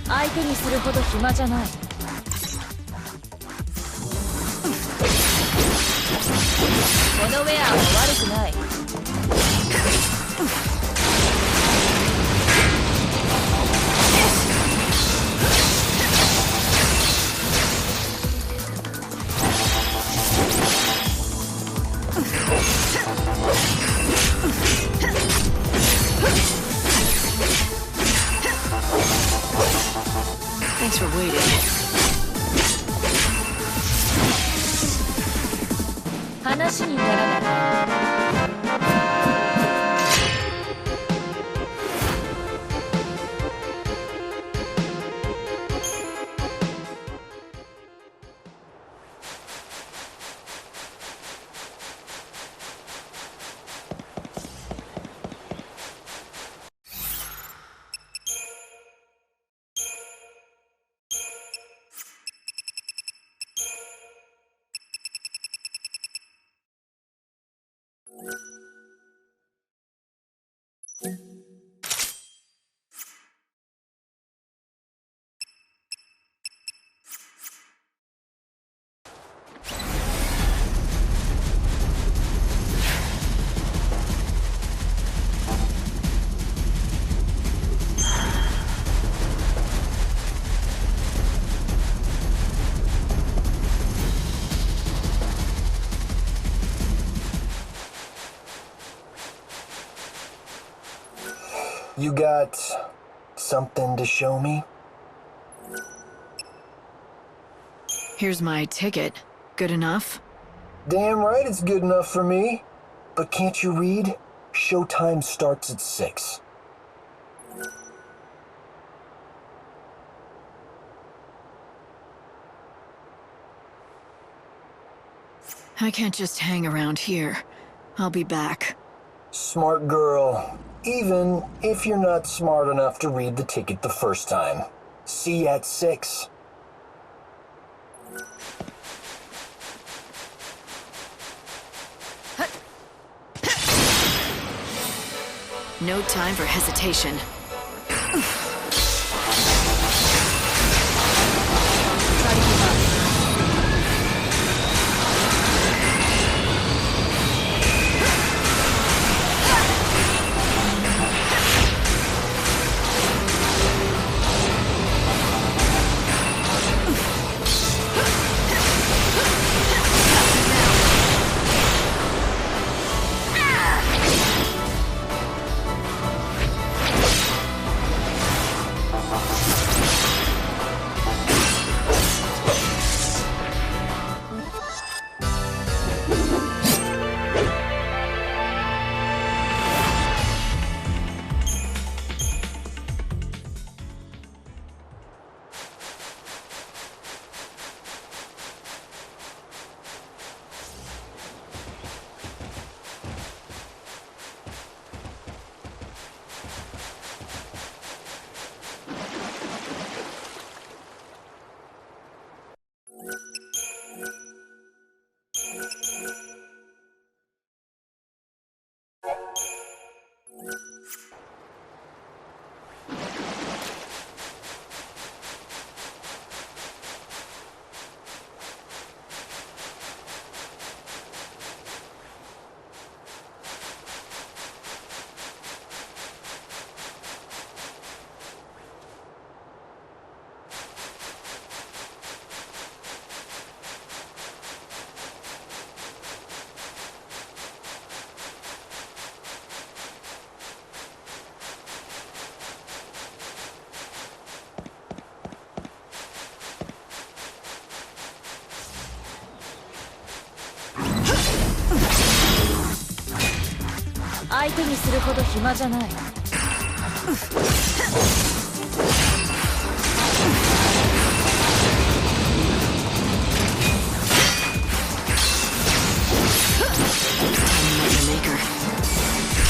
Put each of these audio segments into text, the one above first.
相手にするほど暇じゃない。このウェアは悪くない。Thanks for waiting. 話にならない。You got something to show me? Here's my ticket. Good enough? Damn right it's good enough for me. But can't you read? Showtime starts at 6. I can't just hang around here. I'll be back. Smart girl. Even if you're not smart enough to read the ticket the first time. See you at 6. No time for hesitation.相手にするほど暇じゃない。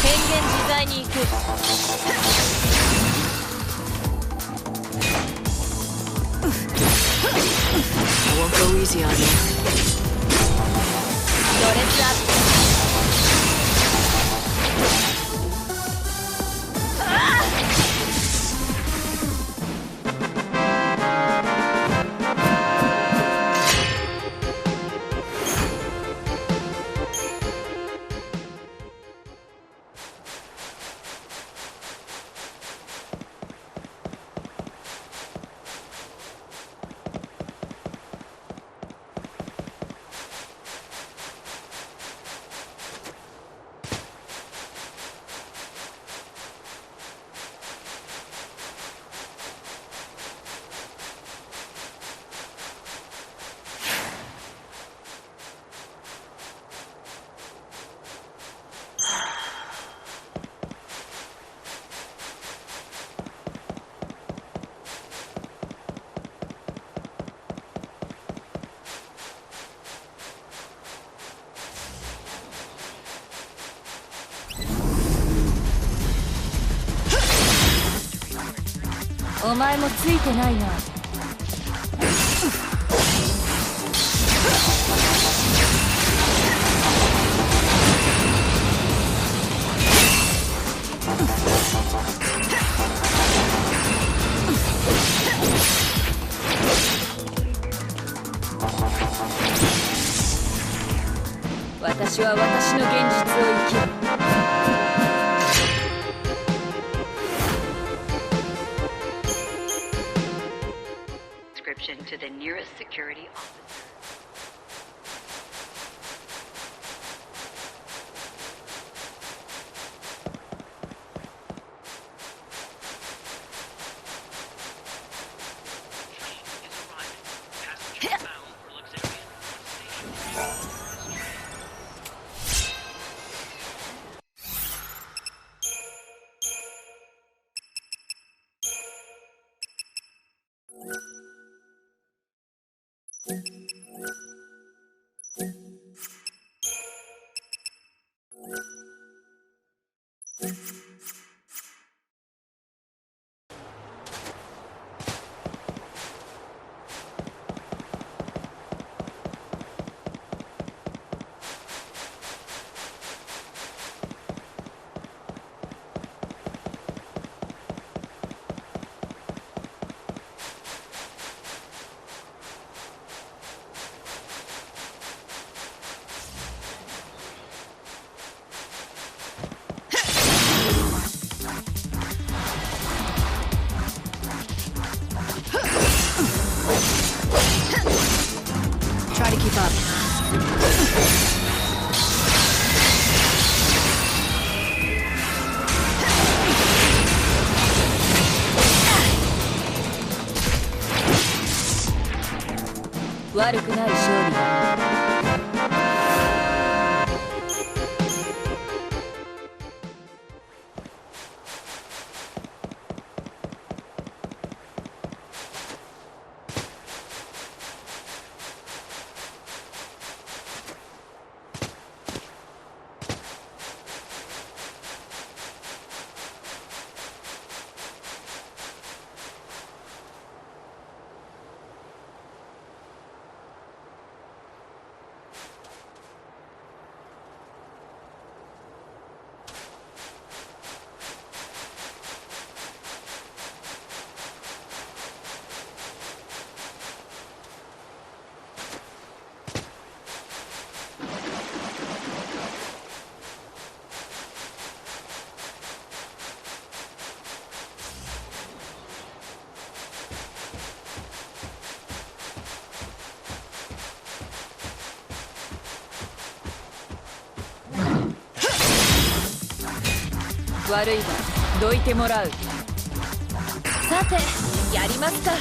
変幻自在に行く。I won't go easy on you. ドレスアップ。お前もついてないな。私は私の現実を生きる。To the nearest security officer. Train is arriving. Passengers bound for Luxurian. Try to keep up. Bad. 悪くない勝利だ。悪いがどいてもらう。さてやりますか。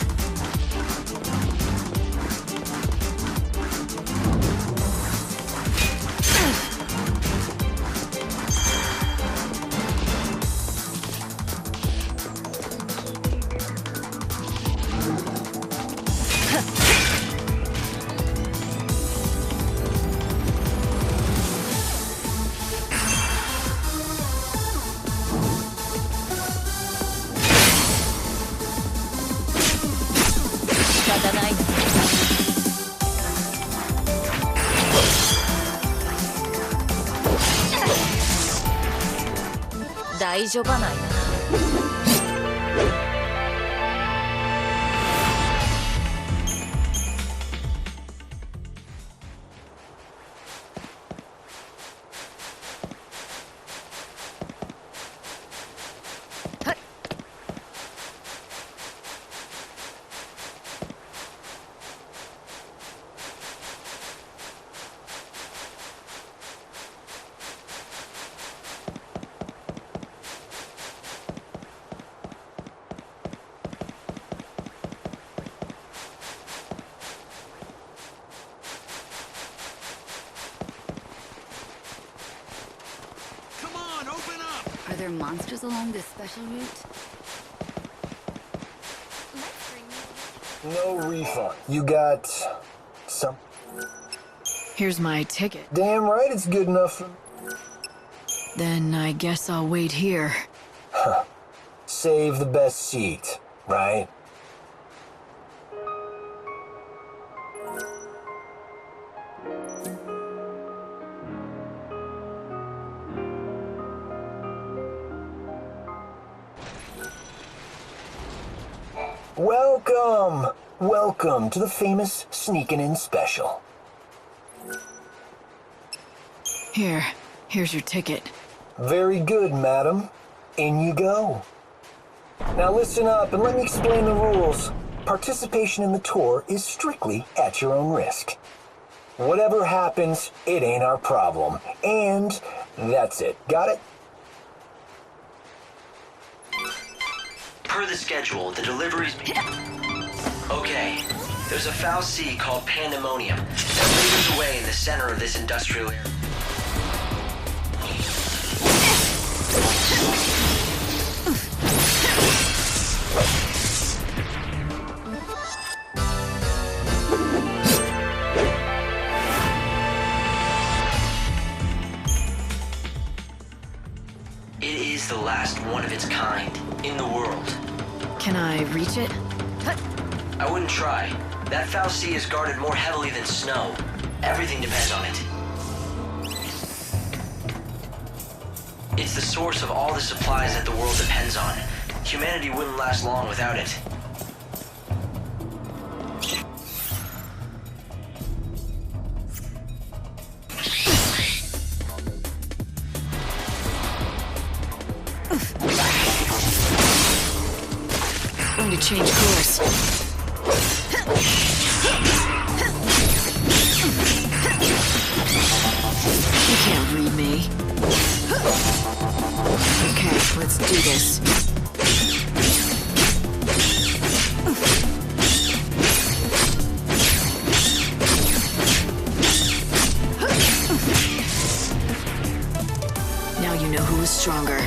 大丈夫ないな。Are there monsters along this special route? No refund. You got some. Here's my ticket. Damn right it's good enough for... Then I guess I'll wait here. Save the best seat. right? Welcome! Welcome to the famous Sneakin' In Special. Here's your ticket. Very good, madam. In you go. Now listen up and let me explain the rules. Participation in the tour is strictly at your own risk. Whatever happens, it ain't our problem. And that's it. Got it? Per the schedule, the deliveries... Okay, there's a foul sea called Pandemonium that lingers away in the center of this industrial area. It is the last one of its kind in the world. Can I reach it? I wouldn't try. That foul sea is guarded more heavily than snow. Everything depends on it. It's the source of all the supplies that the world depends on. Humanity wouldn't last long without it. Going to change course. You can't read me. Okay, let's do this. Now you know who is stronger.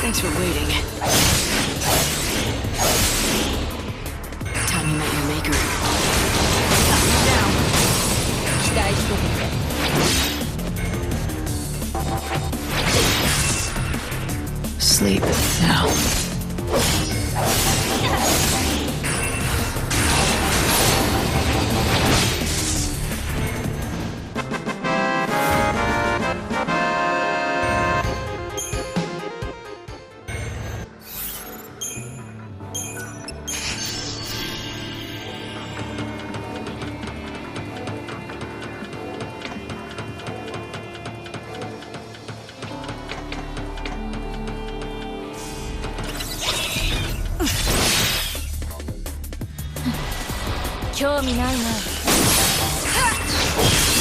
Thanks for waiting. Time you met your maker. Now. 期待してて。 Sleep now.興味ないな。期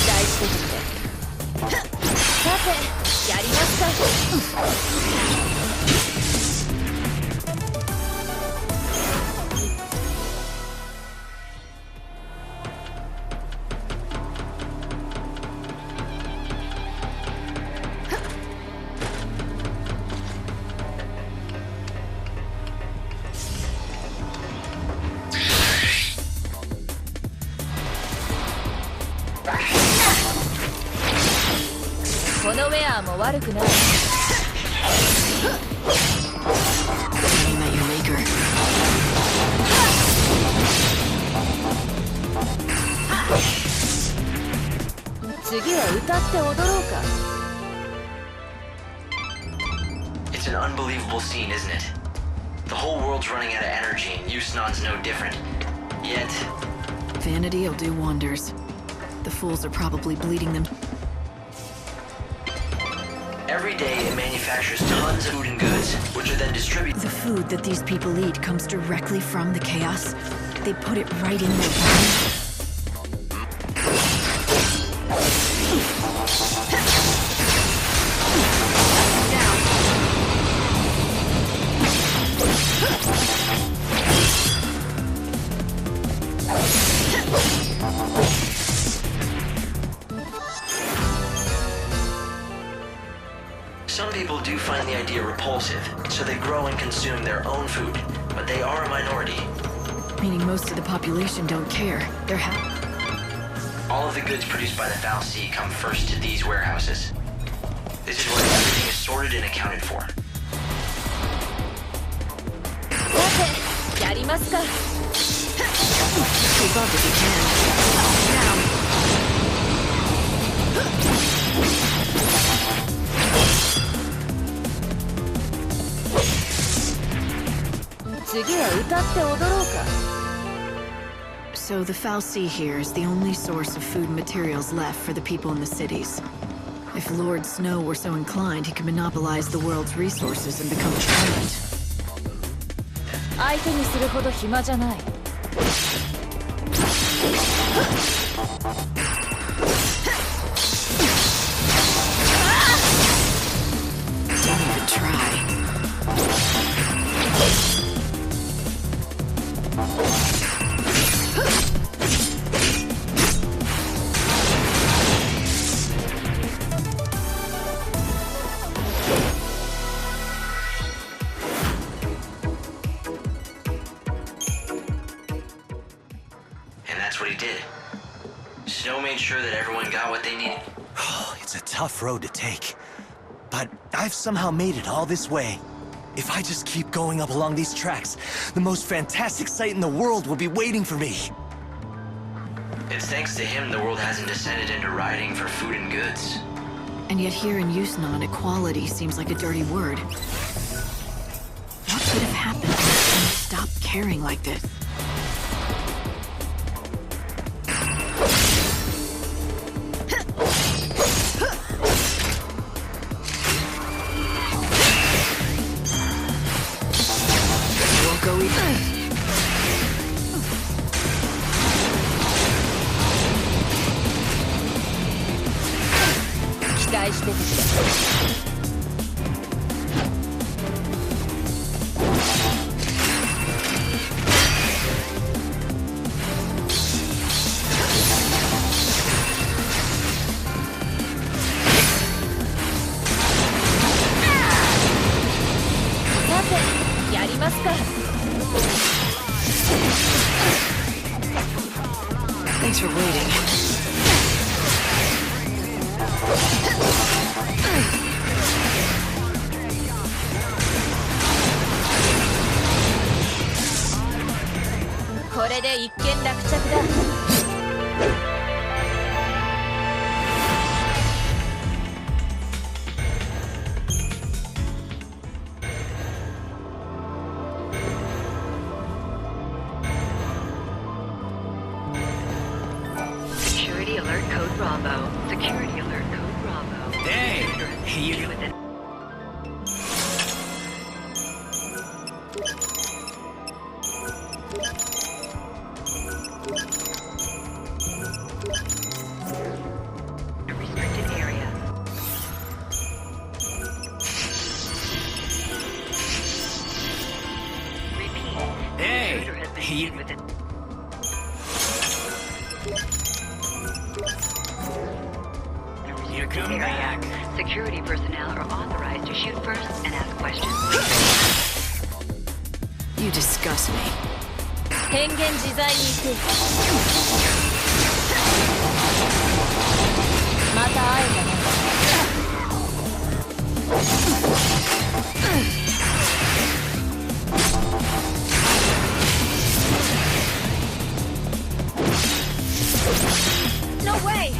待してて。さて、やりますか。このウェアも悪くない。You met your maker. 次は歌って踊ろうか。It's an unbelievable scene, isn't it? The whole world's running out of energy, and Yasnaan's no different. Yet, Vanity will do wonders. The fools are probably bleeding them. every day it manufactures tons of food and goods, which are then distributed. The food that these people eat comes directly from the chaos. They put it right in their bodies. Some people do find the idea repulsive, so they grow and consume their own food, but they are a minority. Meaning most of the population don't care. They're happy. All of the goods produced by the Foul Sea come first to these warehouses. This is where everything is sorted and accounted for. さて、やりますか。 Keep up if you can. Now. 次は歌って踊ろうか。 So the Foul Sea here is the only source of food and materials left for the people in the cities. If Lord Snow were so inclined, he could monopolize the world's resources and become a tyrant. 相手にするほど暇じゃない。 Don't even try. And that's what he did. Snow made sure that everyone got what they needed. It's a tough road to take. But I've somehow made it all this way. If I just keep going up along these tracks, the most fantastic sight in the world will be waiting for me. It's thanks to him the world hasn't descended into rioting for food and goods. And yet here in Yasnaan, equality seems like a dirty word. What could have happened if we stopped caring like this? Won't go either. 期待しててくれ。 さて、やりますか。 Thanks for waiting.これで一件落着だ。 Security alert code Bravo. Security alert code Bravo. Hey, you Within a restricted area. Repeat. Hey, Intruder has been you- seen within. You come Area. back. Security personnel are authorized to shoot first and ask questions. You disgust me. 変幻自在に行く。また会えたね。 No way!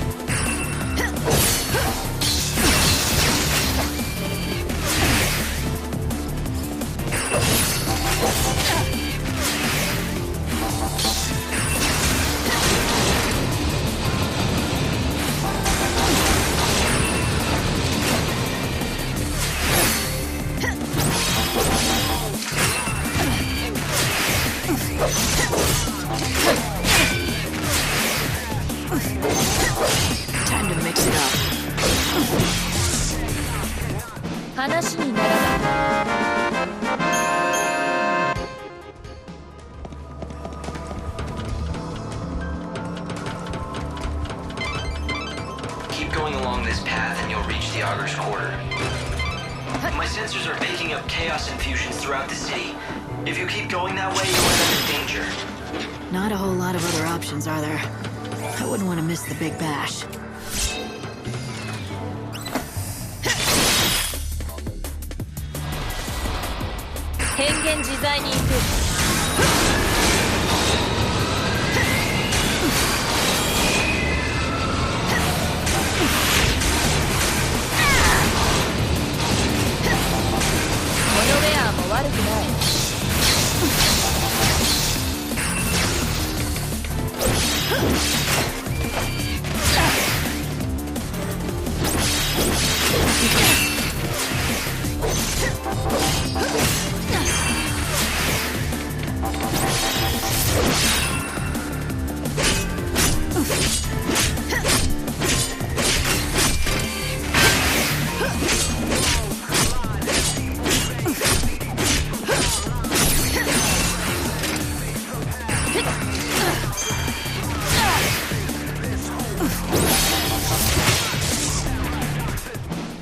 話にならない。Keep going along this path and you'll reach the Auger's Quarter. My sensors are picking up chaos infusions throughout the city. If you keep going that way, you'll end up in danger. Not a whole lot of other options, are there? I wouldn't want to miss the big bash. Hengen 自在に行く。このウェアも悪くない。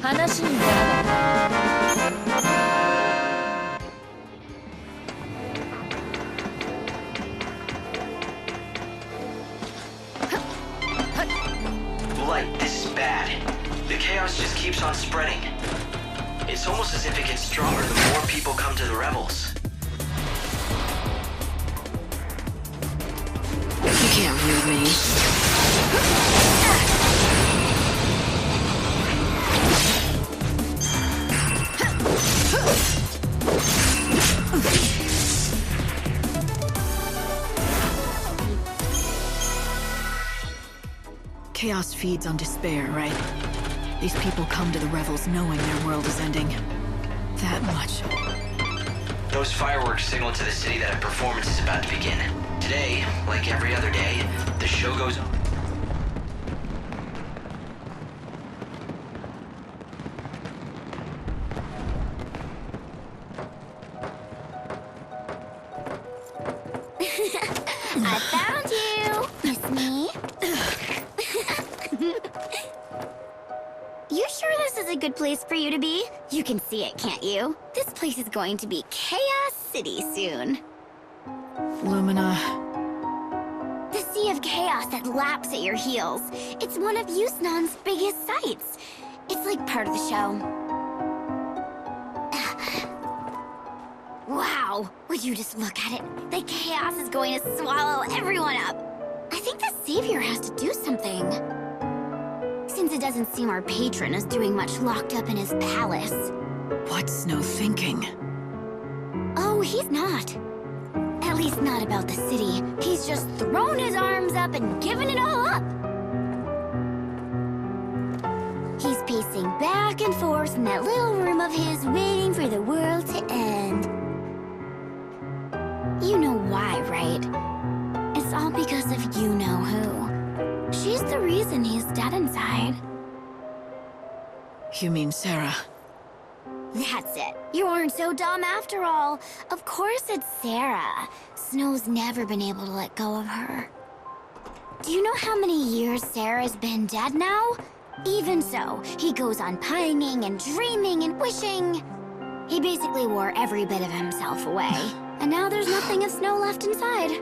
話にならない。Light, this is bad. The chaos just keeps on spreading. It's almost as if it gets stronger the more people come to the revels. You can't read me. Chaos feeds on despair, right? These people come to the revels knowing their world is ending. That much. Those fireworks signal to the city that a performance is about to begin. Today, like every other day, the show goes on. I found you! Miss me? You sure this is a good place for you to be? You can see it, can't you? This place is going to be Chaos City soon. Lumina. The sea of chaos that laps at your heels. It's one of Yasnaan's biggest sights. It's like part of the show. Wow, would you just look at it? The chaos is going to swallow everyone up. I think the Savior has to do something. Since it doesn't seem our patron is doing much locked up in his palace. What's Snow thinking? Oh, he's not. At least not about the city. He's just thrown his arms up and given it all up. He's pacing back and forth in that little room of his, waiting for the world to end. You know why, right? It's all because of you-know-who. She's the reason he's dead inside. You mean Sarah? That's it. You aren't so dumb after all. Of course it's Sarah. Snow's never been able to let go of her. Do you know how many years Sarah's been dead now? Even so, he goes on pining and dreaming and wishing. He basically wore every bit of himself away. And now there's nothing of Snow left inside.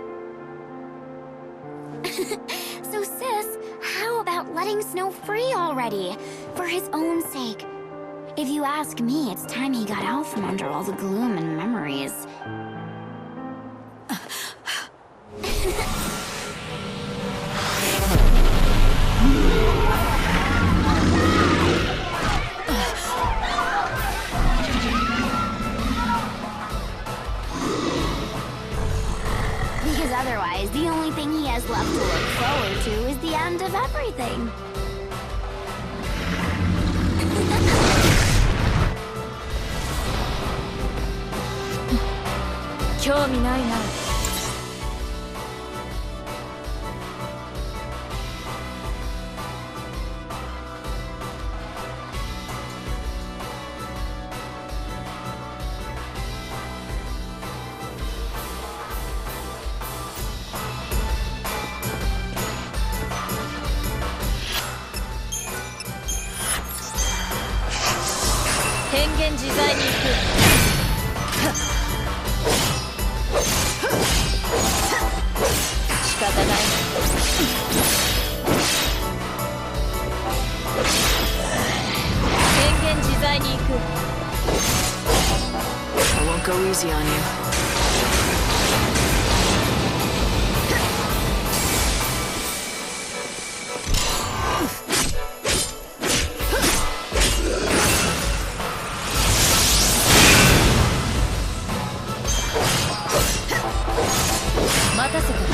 So sis, how about letting Snow free already? For his own sake. If you ask me, it's time he got out from under all the gloom and memories. Because otherwise, the only thing he has left to look forward to is the end of everything. 変自在に行く。仕方ないな。変幻自在に行く。 I won't go easy on you. 待たせた。この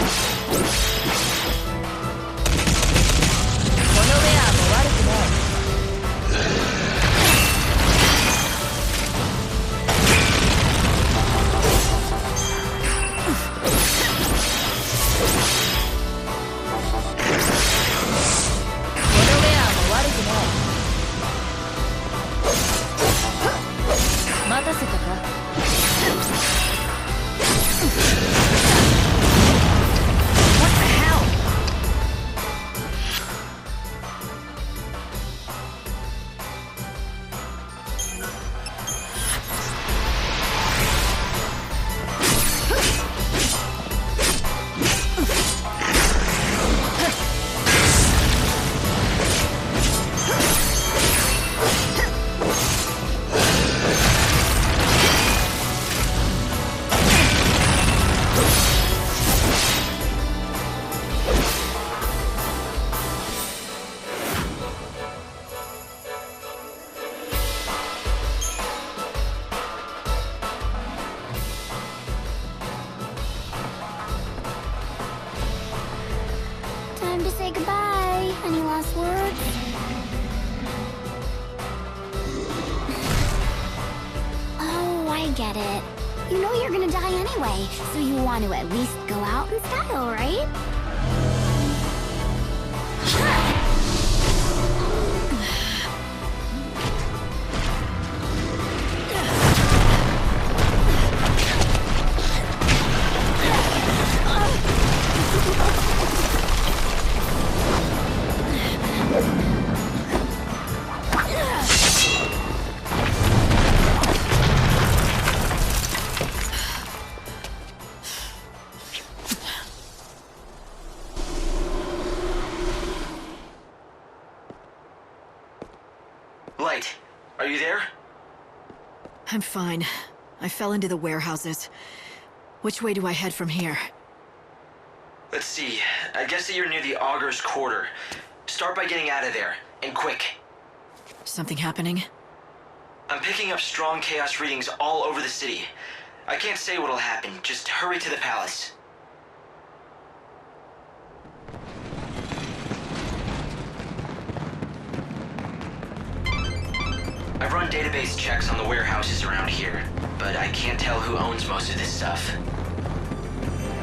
ウェアも悪くない。待たせたか。What the hell? Time to say goodbye. Any last words? Oh, I get it. You know you're gonna die anyway, so you want to at least go out in style, right? Light, are you there? I'm fine. I fell into the warehouses. Which way do I head from here? Let's see. I guess that you're near the Augur's Quarter. Start by getting out of there, and quick. Something happening? I'm picking up strong chaos readings all over the city. I can't say what'll happen. Just hurry to the palace. I've run database checks on the warehouses around here, but I can't tell who owns most of this stuff.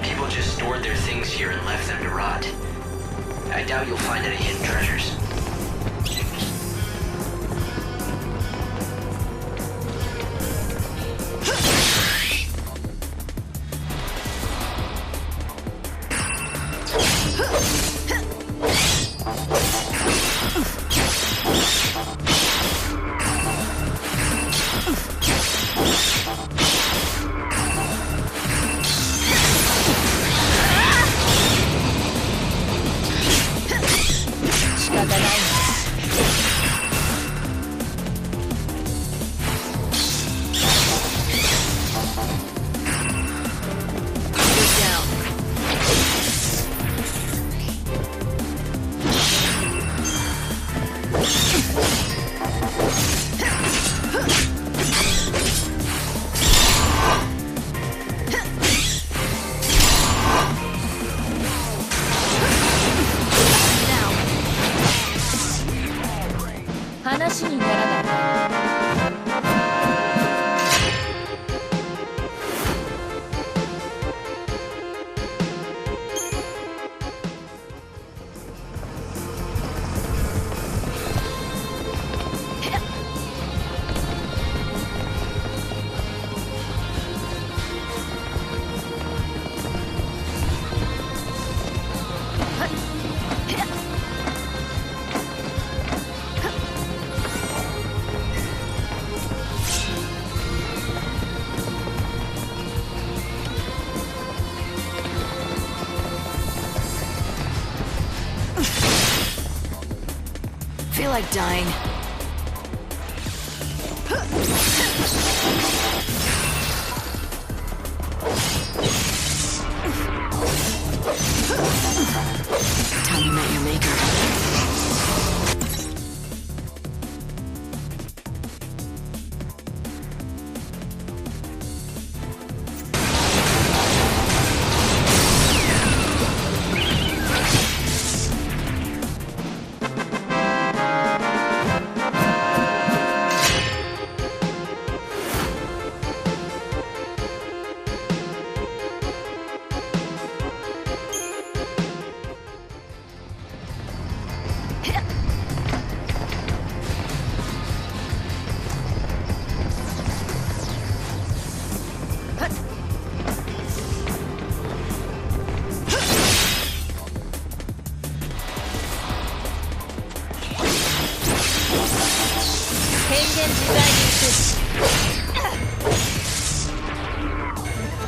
People just stored their things here and left them to rot. I doubt you'll find any hidden treasures. like dying. Time you met your maker.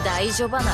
大丈夫ないな。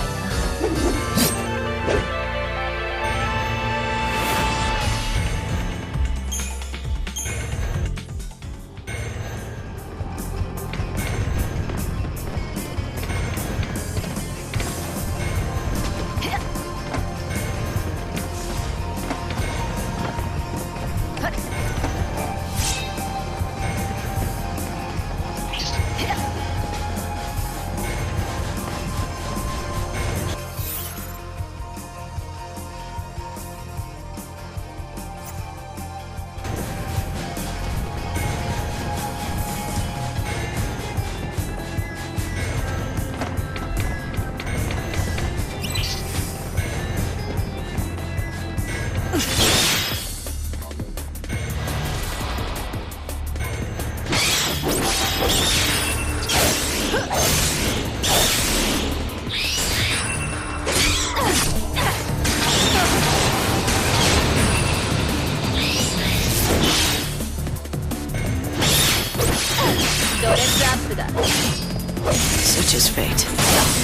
Such is fate.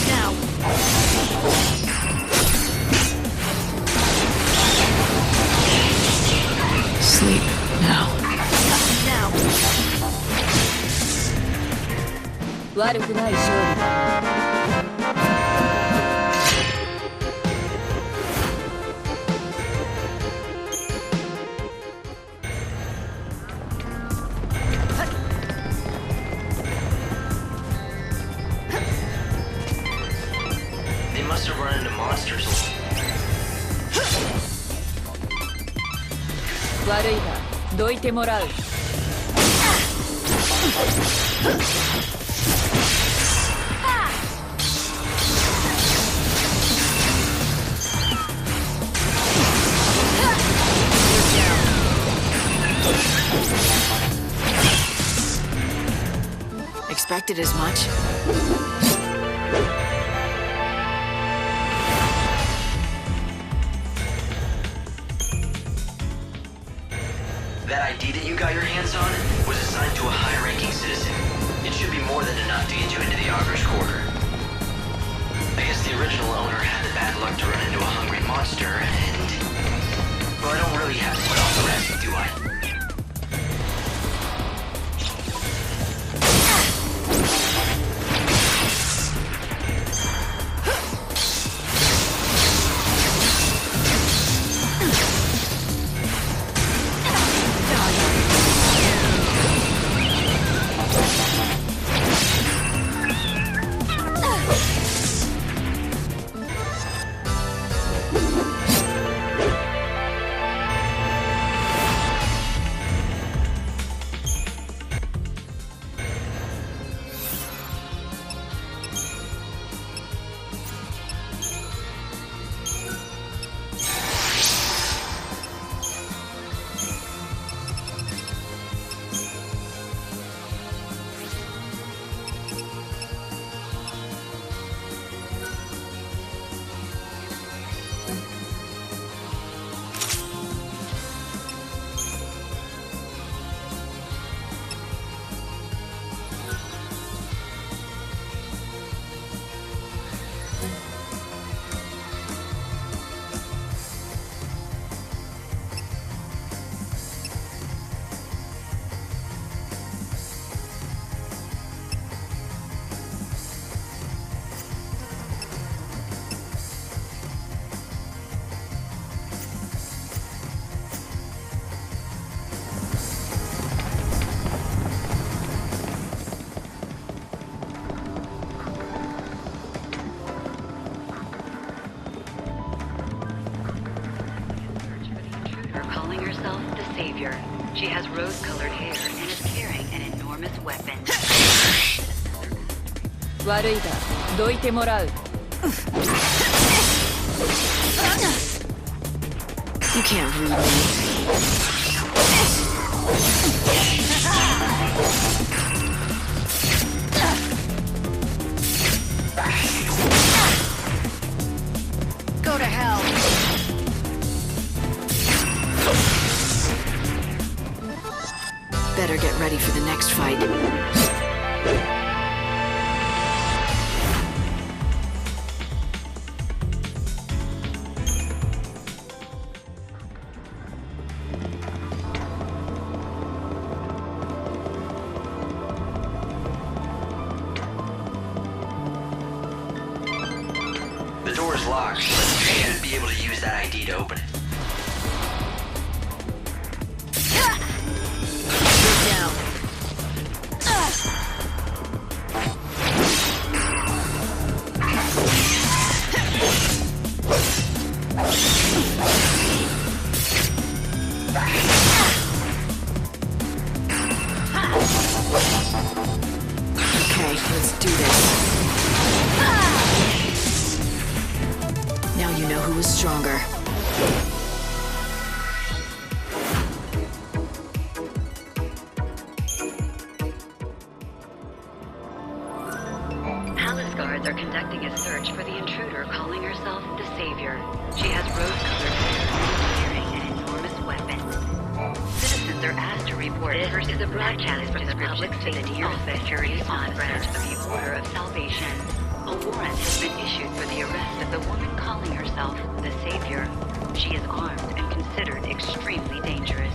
Now. Sleep now. Now. 悪くない勝利だ。悪いがどいてもらう。Expected as much. That ID that you got your hands on was assigned to a high-ranking citizen. It should be more than enough to get you into the Auger's Quarter. I guess the original owner had the bad luck to run into a hungry monster, and... well, I don't really have to put on the rest, do I? savior. She has rose-colored hair and is carrying an enormous weapon. 悪いがどいてもらう You can't read me. Go to hell. Better get ready for the next fight. The door is locked, but you should be able to use that ID to open it. Get down. Okay, let's do this. Now you know who is stronger. Palace guards are conducting a search for the intruder calling herself the Savior. She has rose-colored hair and is carrying an enormous weapon. Citizens are asked to report this is a broadcast from the public safety office Yasnaan branch of the Order of Salvation. A warrant has been issued for the arrest of the woman calling herself the Savior. She is armed and considered extremely dangerous.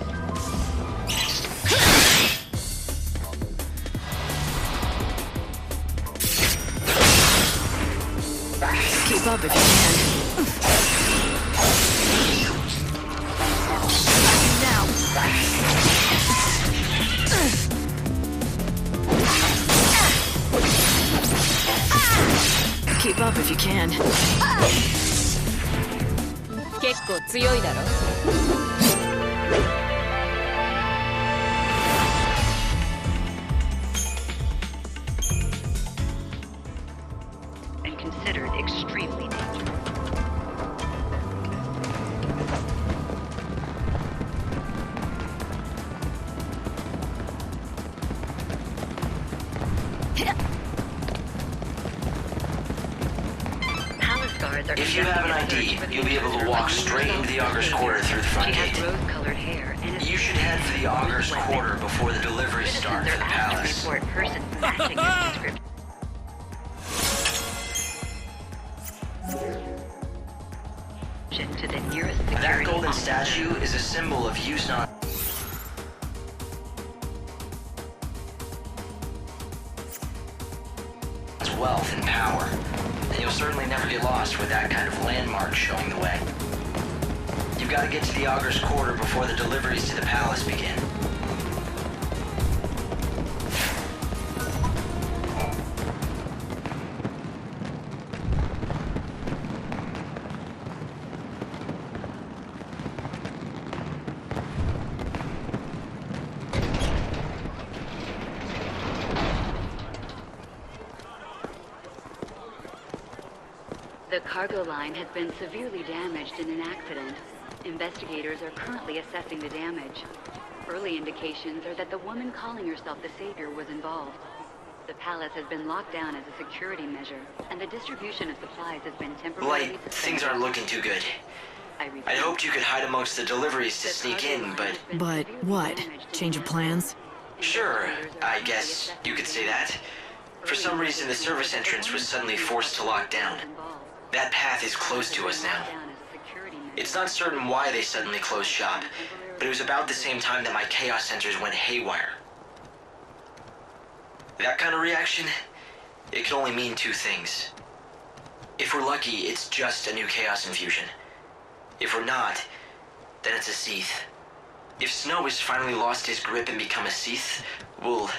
Keep up if you can. Now. Keep up if you can. 結構強いだろ And considered extremely dangerous. Palace guards are If you have an ID, you'll be able to walk straight into the Augur's Quarter through the front She has gate. rose-colored hair and is You should head for the Augur's Quarter before the deliveries start for the palace. report person matching this description. To the nearest That security golden officer. statue is a symbol of Yasnaan's wealth and power. And you'll certainly never get lost with that kind of landmark showing the way. You've got to get to the Augur's Quarter before the deliveries to the palace begin. The cargo line has been severely damaged in an accident. Investigators are currently assessing the damage. Early indications are that the woman calling herself the Savior was involved. The palace has been locked down as a security measure, and the distribution of supplies has been temporarily Light, suspended. things aren't looking too good. I'd hoped you could hide amongst the deliveries to sneak in, but... But what? Change of plans? Sure, I guess you could say that. For some reason, the service entrance was suddenly forced to lock down. That path is closed to us now. It's not certain why they suddenly closed shop, but it was about the same time that my chaos sensors went haywire. That kind of reaction, it can only mean two things. If we're lucky, it's just a new chaos infusion. If we're not, then it's a Seath. If Snow has finally lost his grip and become a Seath, well,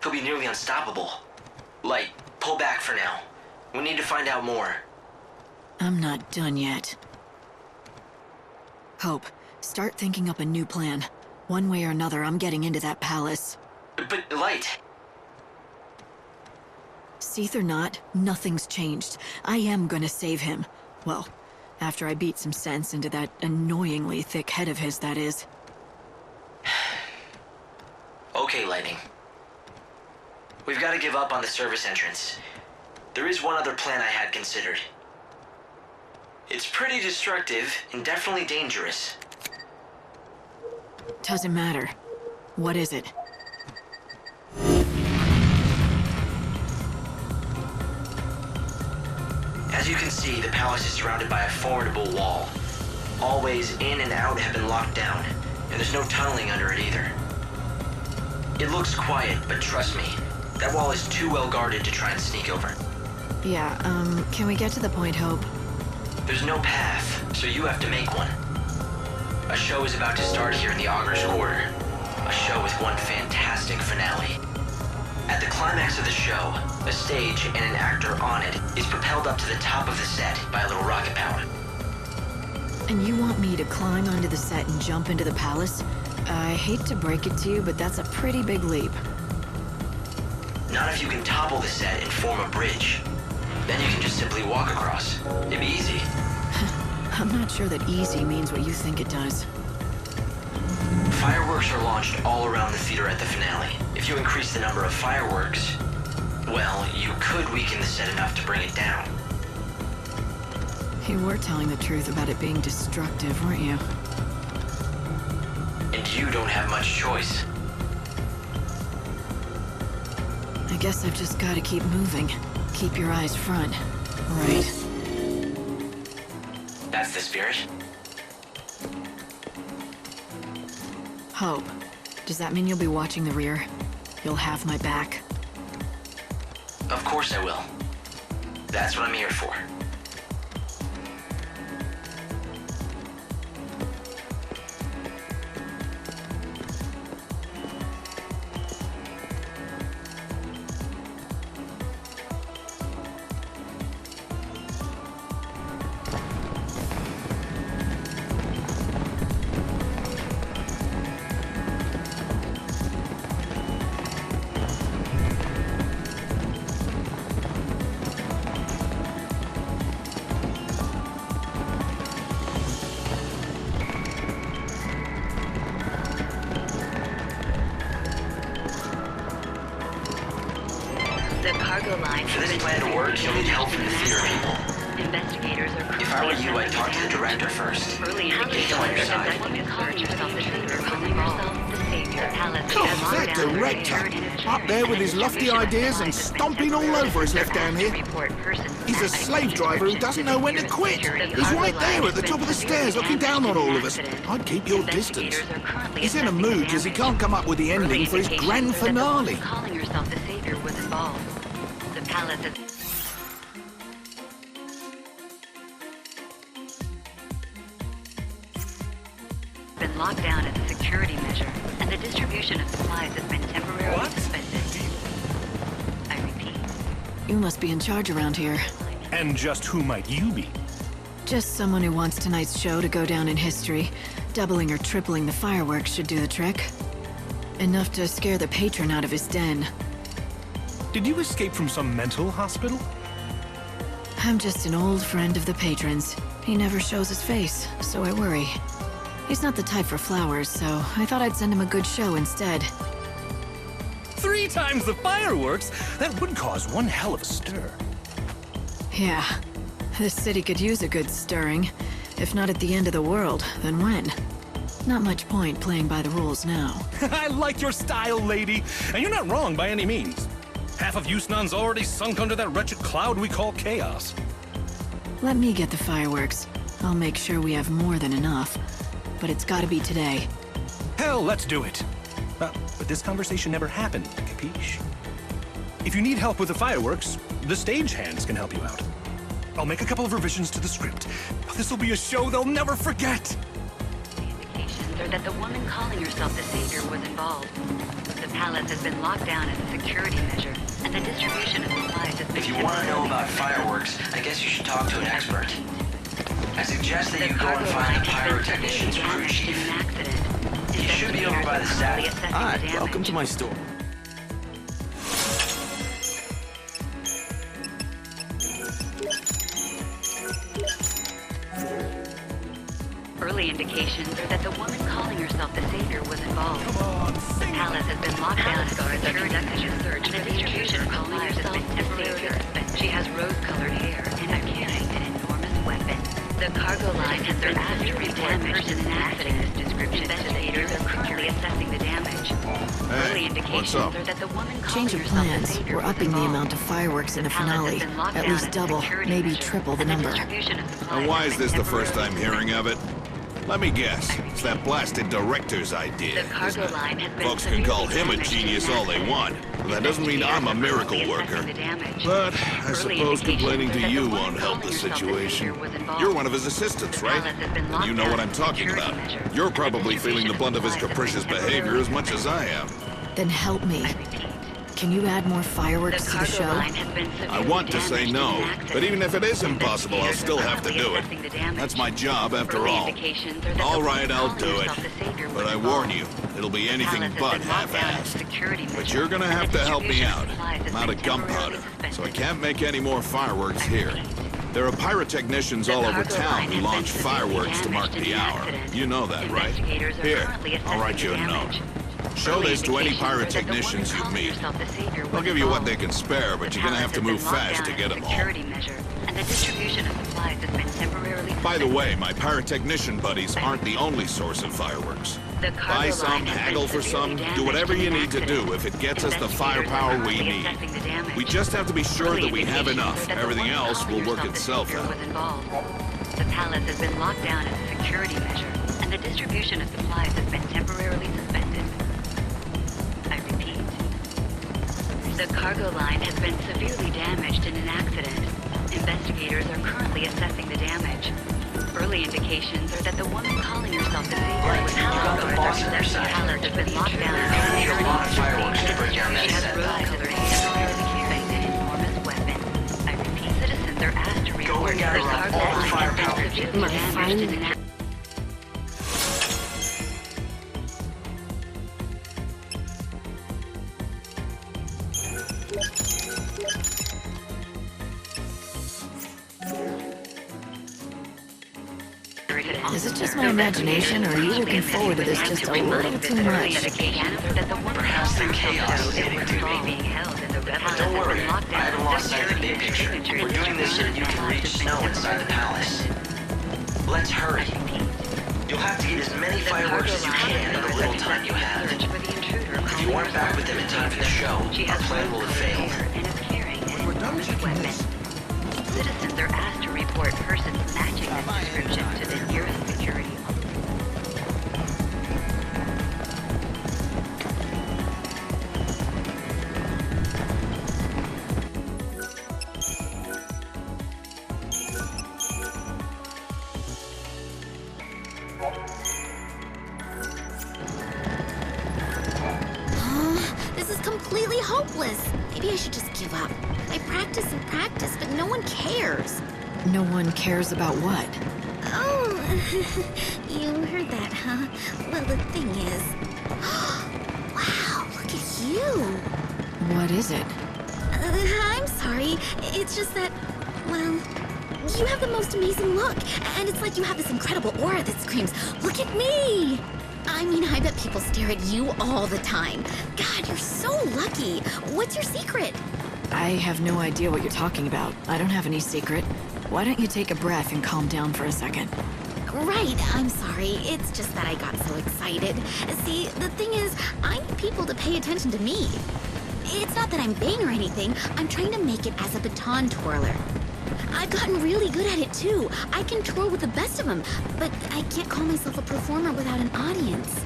he'll be nearly unstoppable. Light, pull back for now. We need to find out more. I'm not done yet. Hope, start thinking up a new plan. One way or another, I'm getting into that palace. But Light... Seath or not, nothing's changed. I am gonna save him. Well, after I beat some sense into that annoyingly thick head of his, that is. Okay, Lightning. We've got to give up on the service entrance. There is one other plan I had considered. It's pretty destructive and definitely dangerous. Doesn't matter. What is it? As you can see, the palace is surrounded by a formidable wall. All ways in and out have been locked down, and there's no tunneling under it either. It looks quiet, but trust me, that wall is too well guarded to try and sneak over. Yeah, can we get to the point, Hope? There's no path, so you have to make one. A show is about to start here in the Augur's Quarter. A show with one fantastic finale. At the climax of the show, a stage and an actor on it is propelled up to the top of the set by a little rocket power. And you want me to climb onto the set and jump into the palace? I hate to break it to you, but that's a pretty big leap. Not if you can topple the set and form a bridge. Then you can just simply walk across. It'd be easy. I'm not sure that easy means what you think it does. Fireworks are launched all around the theater at the finale. If you increase the number of fireworks, well, you could weaken the set enough to bring it down. You were telling the truth about it being destructive, weren't you? And you don't have much choice. I guess I've just got to keep moving. Keep your eyes front. Right. That's the spirit? Hope. Does that mean you'll be watching the rear? You'll have my back? Of course I will. That's what I'm here for. The cargo line For this plan to work, you'll need help from the theater people. Investigators are currently If I were you, I'd talk to the director first. Early Get him on your side. calling yourself the savior. Palace God, that director! Up there with his lofty ideas and stomping all over us left down here. He's a slave driver who doesn't know when to quit. He's right there at the top of the stairs looking down on all of us. I'd keep your distance. He's in a mood because he can't come up with the ending for his grand finale. Calling yourself the savior was involved. The palace is... been locked down as a security measure, and the distribution of supplies has been temporarily suspended. I repeat. You must be in charge around here. And just who might you be? Just someone who wants tonight's show to go down in history. Doubling or tripling the fireworks should do the trick. Enough to scare the patron out of his den. Did you escape from some mental hospital? I'm just an old friend of the patron's. He never shows his face, so I worry. He's not the type for flowers, so I thought I'd send him a good show instead. 3 times the fireworks? That would cause one hell of a stir. Yeah. This city could use a good stirring. If not at the end of the world, then when? Not much point playing by the rules now. I like your style, lady. And you're not wrong by any means. Half of Yasnaan's already sunk under that wretched cloud we call chaos. Let me get the fireworks. I'll make sure we have more than enough. But it's gotta be today. Hell, let's do it. But this conversation never happened, capiche? If you need help with the fireworks, the stagehands can help you out. I'll make a couple of revisions to the script. This'll be a show they'll never forget! The indications are that the woman calling herself the savior was involved. The palace has been locked down as a security measure, and the distribution of supplies has been... If you want to know about fireworks, I guess you should talk to an expert. I suggest that you go and find the pyrotechnician's crew chief. You should be over by the stack. Hi, welcome to my store. Early indications are that the woman calling herself the Savior was involved. The palace has been locked down. Guards are conducting a search for the distribution of calling herself the Savior. She has rose-colored hair and is carrying an enormous weapon. The cargo line has been asked to report person in accident. This description. Investigators are currently assessing the damage. Early indications are that the woman calling Change of herself the plans. Savior We're was upping the involved. amount of fireworks in the palace has finale. been locked At down least as a double, security maybe measure, triple the and the number. distribution of supplies And why has is been this the first I'm temporarily hearing of it? Let me guess. It's that blasted director's idea. The cargo line has been Folks can call him a severely genius damaged all they in an want, but that doesn't mean I'm a miracle worker. But I Early suppose indications complaining are to that you the woman won't help the calling herself the situation. Savior was involved. You're one of his assistants, The right? palace has been And locked you know down what I'm as a talking security about. measure. You're The probably feeling the distribution blunt of his supplies has capricious been behavior as much as I am. Then help me. Can you add more fireworks to the show? I want to say no, but even if it is impossible, I'll still have to do it. That's my job after all. All right, I'll do it. But I warn you, it'll be anything but half-assed. But you're gonna have to help me out. I'm out of gunpowder, so I can't make any more fireworks here. There are pyrotechnicians all over town who launch fireworks to mark the hour. You know that, right? Here, I'll write you a note. Show this to any pyrotechnicians you meet. I'll give you what they can spare, but you're gonna have to move fast to get them all. By the way, my pyrotechnician buddies aren't the only source of fireworks. Buy some, haggle for some, do whatever you need to do if it gets us the firepower we need. We just have to be sure that we have enough. Everything else will work itself out. The palace has been locked down as a security measure, and the distribution of supplies has been temporarily suspended. I repeat. The cargo line has been severely damaged in an accident. Investigators are currently assessing the damage. Early indications are that the woman calling herself the Savior was involved. The palace has been locked down as a Need a lot of fireworks to bring down that She has set. rose-colored hair and carrying an enormous weapon. I repeat, citizens are asked to report and gather the up cargo all the line firepower has you been severely damaged in an accident. Is it just my imagination, or are you looking forward to this just a little too much? Perhaps the chaos is getting to me. But don't worry, I haven't lost sight of the big picture. We're doing this so that you can reach Snow inside the palace. Let's hurry. You'll have to get as many fireworks as you can in the little time you have. If you aren't back with them in time for the show, our plan will have failed. We're done checking this. Citizens are asked to report persons matching this description to the nearest security officer. This is completely hopeless. Maybe I should just give up. I practice and practice, but no one cares. No one cares about what? Oh, you heard that, huh? Well, the thing is... Wow, look at you. What is it? I'm sorry. It's just that, well, you have the most amazing look. And it's like you have this incredible aura that screams, look at me! I mean, I bet people stare at you all the time. God, you're so lucky. What's your secret? I have no idea what you're talking about. I don't have any secret. Why don't you take a breath and calm down for a second? Right, I'm sorry. It's just that I got so excited. See, the thing is, I need people to pay attention to me. It's not that I'm vain or anything. I'm trying to make it as a baton twirler. I've gotten really good at it, too. I can twirl with the best of them, but I can't call myself a performer without an audience.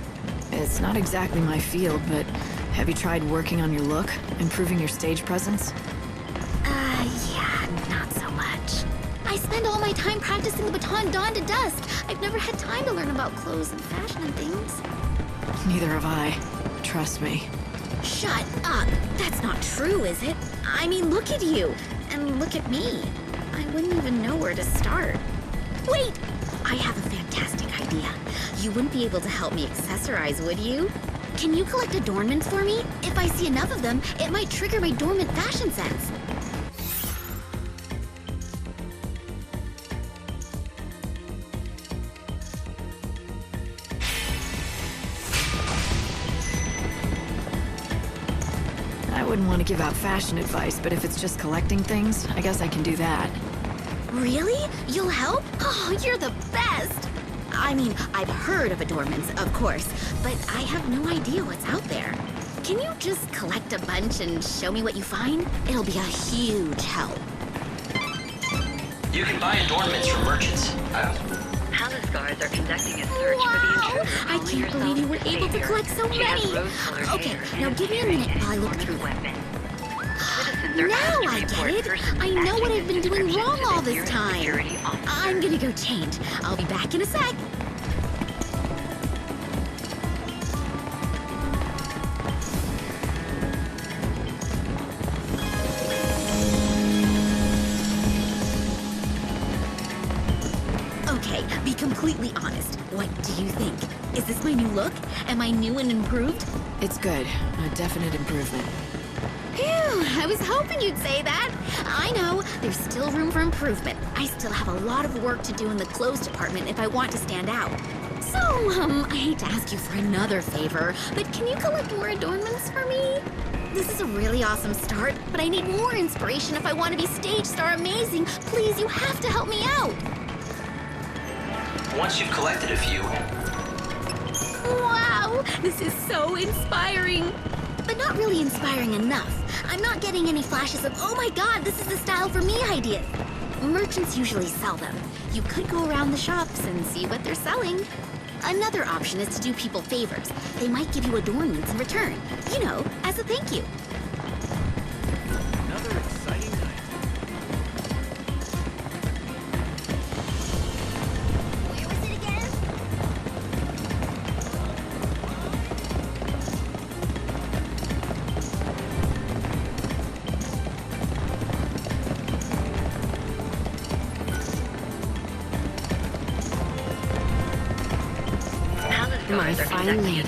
It's not exactly my field, but have you tried working on your look? Improving your stage presence? Yeah, not so much. I spend all my time practicing the baton dawn to dusk. I've never had time to learn about clothes and fashion and things. Neither have I. Trust me. Shut up! That's not true, is it? I mean, look at you! And look at me. I wouldn't even know where to start. Wait! I have a fantastic idea. You wouldn't be able to help me accessorize, would you? Can you collect adornments for me? If I see enough of them, it might trigger my dormant fashion sense. I wouldn't want to give out fashion advice, but if it's just collecting things, I guess I can do that. Really? You'll help? Oh, you're the best! I mean, I've heard of adornments, of course, but I have no idea what's out there. Can you just collect a bunch and show me what you find? It'll be a huge help. You can buy adornments from merchants. Palace guards are conducting a search for the intruder. I can't believe you were able to collect so many! Okay, now give me a minute while I look through. Now I get it! I know what I've been doing wrong all this time! I'm gonna go change. I'll be back in a sec. Okay, be completely honest. What do you think? Is this my new look? Am I new and improved? It's good. A definite improvement. Phew, I was hoping you'd say that. I know, there's still room for improvement. I still have a lot of work to do in the clothes department if I want to stand out. So, I hate to ask you for another favor, but can you collect more adornments for me? This is a really awesome start, but I need more inspiration if I want to be stage star amazing. Please, you have to help me out. Once you've collected a few... Wow, this is so inspiring. But not really inspiring enough. I'm not getting any flashes of, oh my god, this is the style for me ideas. Merchants usually sell them. You could go around the shops and see what they're selling. Another option is to do people favors. They might give you adornments in return. You know, as a thank you. Another exciting night. Where was it again? My fine lady.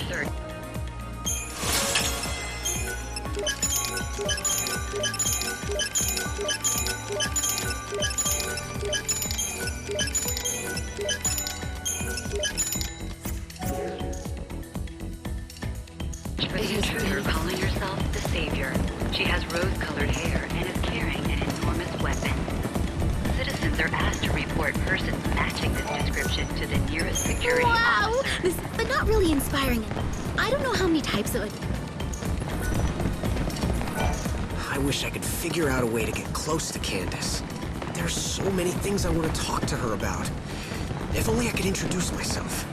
For the intruder calling herself the Savior. She has rose-colored hair and is carrying an enormous weapon. Citizens are asked to report persons matching this description to the nearest security Wow! officer. This, but not really inspiring. I don't know how many types of... I wish I could figure out a way to get close to Candace. There's so many things I want to talk to her about. If only I could introduce myself.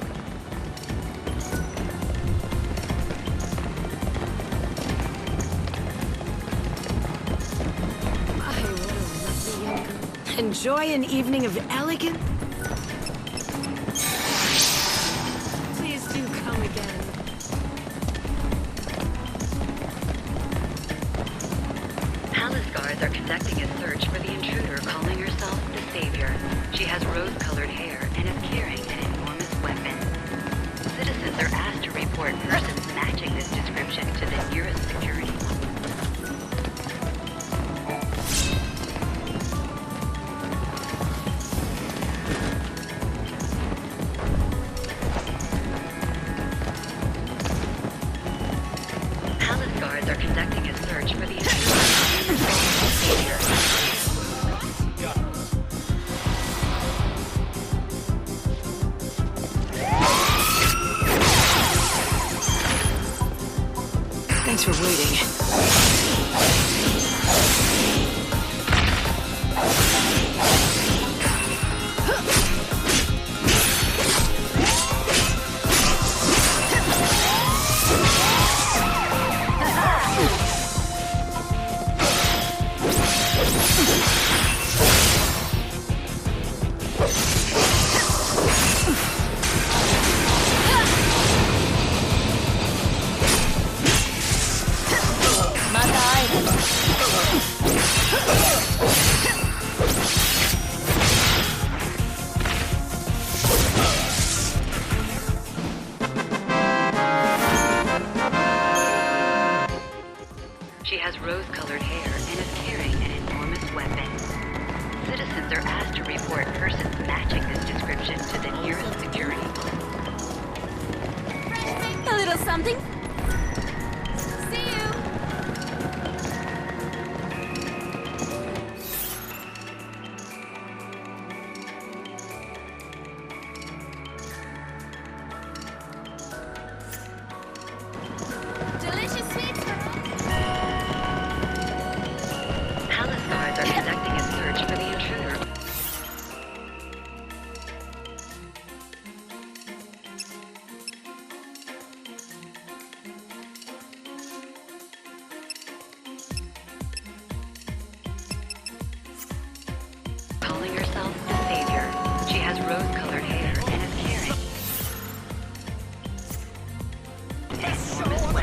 Enjoy an evening of elegant... Please do come again. Palace guards are conducting a search for the intruder calling herself the Savior. She has rose-colored hair and is carrying an enormous weapon. Citizens are asked to report persons matching this description to the nearest security officer. Citizens are asked to report persons matching this description to the nearest security. A little something. See you. Delicious sweets. Palace guards are conducting a search for the intruder. Calling herself the Savior. She has rose-colored hair and is carrying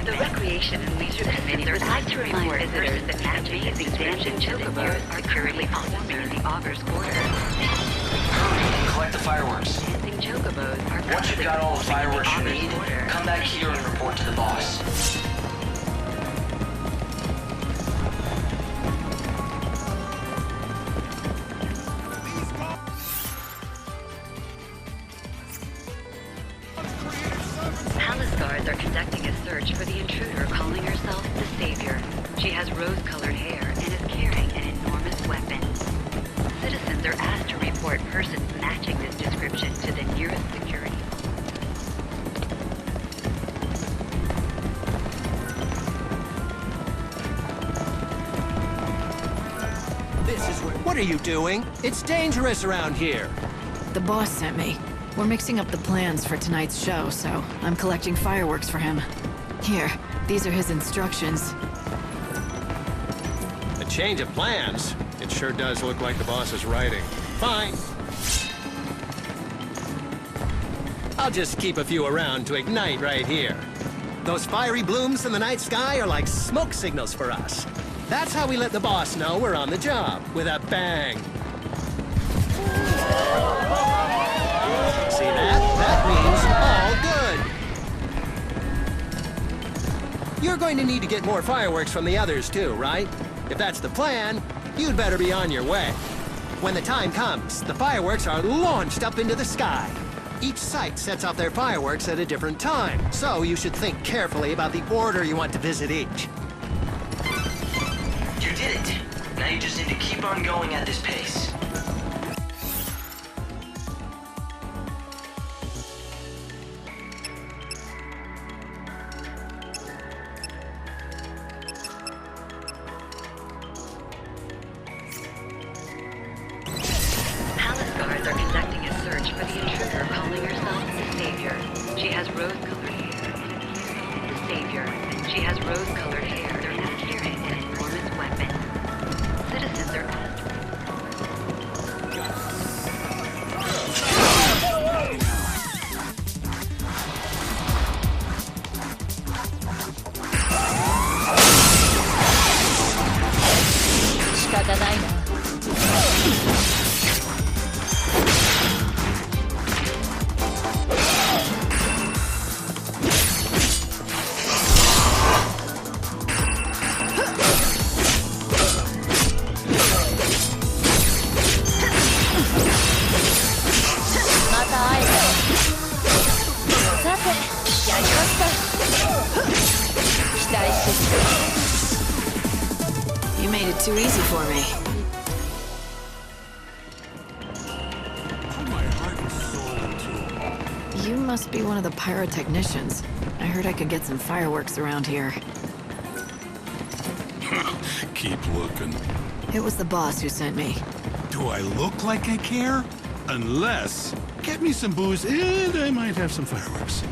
the Recreation and Leisure Committee would like to remind visitors that matching is examined to the nearest security officer, the Auger's quarter. Collect the fireworks. Dancing chocobos are Once you've got all the fireworks you need, come back here and report to the boss. Palace guards are conducting a search for the intruder calling herself the Savior. She has rose-colored hair and is carrying an enormous weapon. Citizens are asked to report persons matching this description to the nearest security. This is what are you doing? It's dangerous around here. The boss sent me. We're mixing up the plans for tonight's show, so I'm collecting fireworks for him. Here, these are his instructions. A change of plans? It sure does look like the boss is writing. Fine. I'll just keep a few around to ignite right here. Those fiery blooms in the night sky are like smoke signals for us. That's how we let the boss know we're on the job, with a bang. See that? That means all good. You're going to need to get more fireworks from the others too, right? If that's the plan, you'd better be on your way. When the time comes, the fireworks are launched up into the sky. Each site sets off their fireworks at a different time, so you should think carefully about the order you want to visit each. You did it. Now you just need to keep on going at this pace. Palace guards are conducting a search for the intruder calling herself the Savior. She has rose-colored hair. The Savior. She has rose-colored hair and is carrying an enormous weapon. Citizens are asked. You made it too easy for me. You must be one of the pyrotechnicians. I heard I could get some fireworks around here. Keep looking. It was the boss who sent me. Do I look like I care? Unless, get me some booze and I might have some fireworks.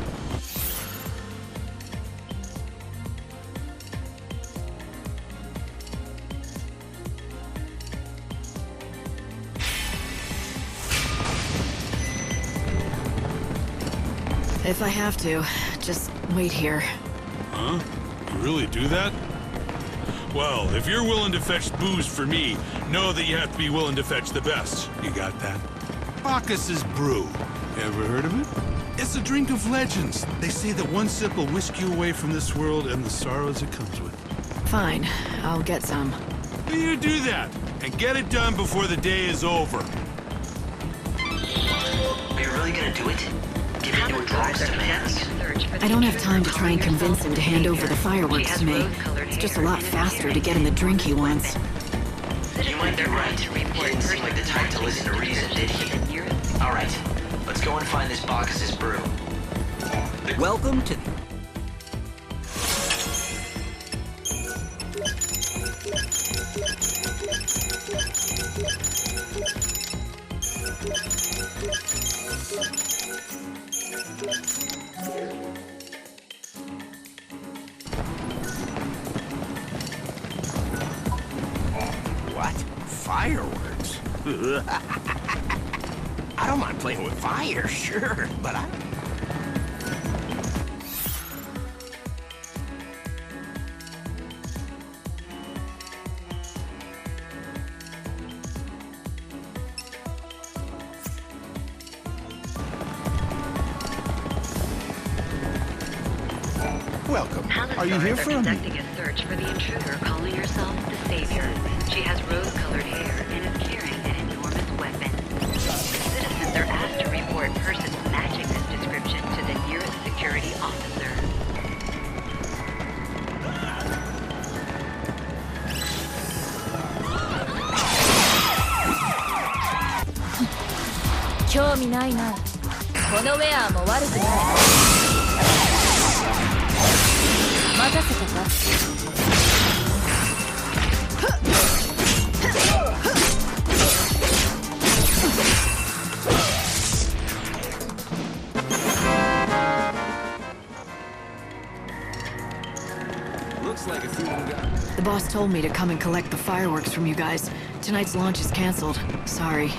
If I have to, just wait here. Huh? You really do that? Well, if you're willing to fetch booze for me, know that you have to be willing to fetch the best. You got that? Bacchus's Brew. Ever heard of it? It's a drink of legends. They say that one sip will whisk you away from this world and the sorrows it comes with. Fine, I'll get some. You do that. And get it done before the day is over. Are you really gonna do it? Give in to a dog's demands? I don't have time to try and convince him to hand over the fireworks to me. It's just a lot faster to get him the drink he wants. You might be right. He didn't seem like the type to listen to reason, did he? Alright, let's go and find this Bacchus's brew. Welcome to... What? Fireworks? I don't mind playing with fire, sure, but I... Welcome. Are you here for a conducting a search for the intruder calling herself the Savior. She has rose-colored hair and is carrying an enormous weapon. Citizens are asked to report persons matching this description to the nearest security officer.興味ないな。このウェアも悪くない。待たせたか。The boss told me to come and collect the fireworks from you guys. Tonight's launch is canceled. Sorry.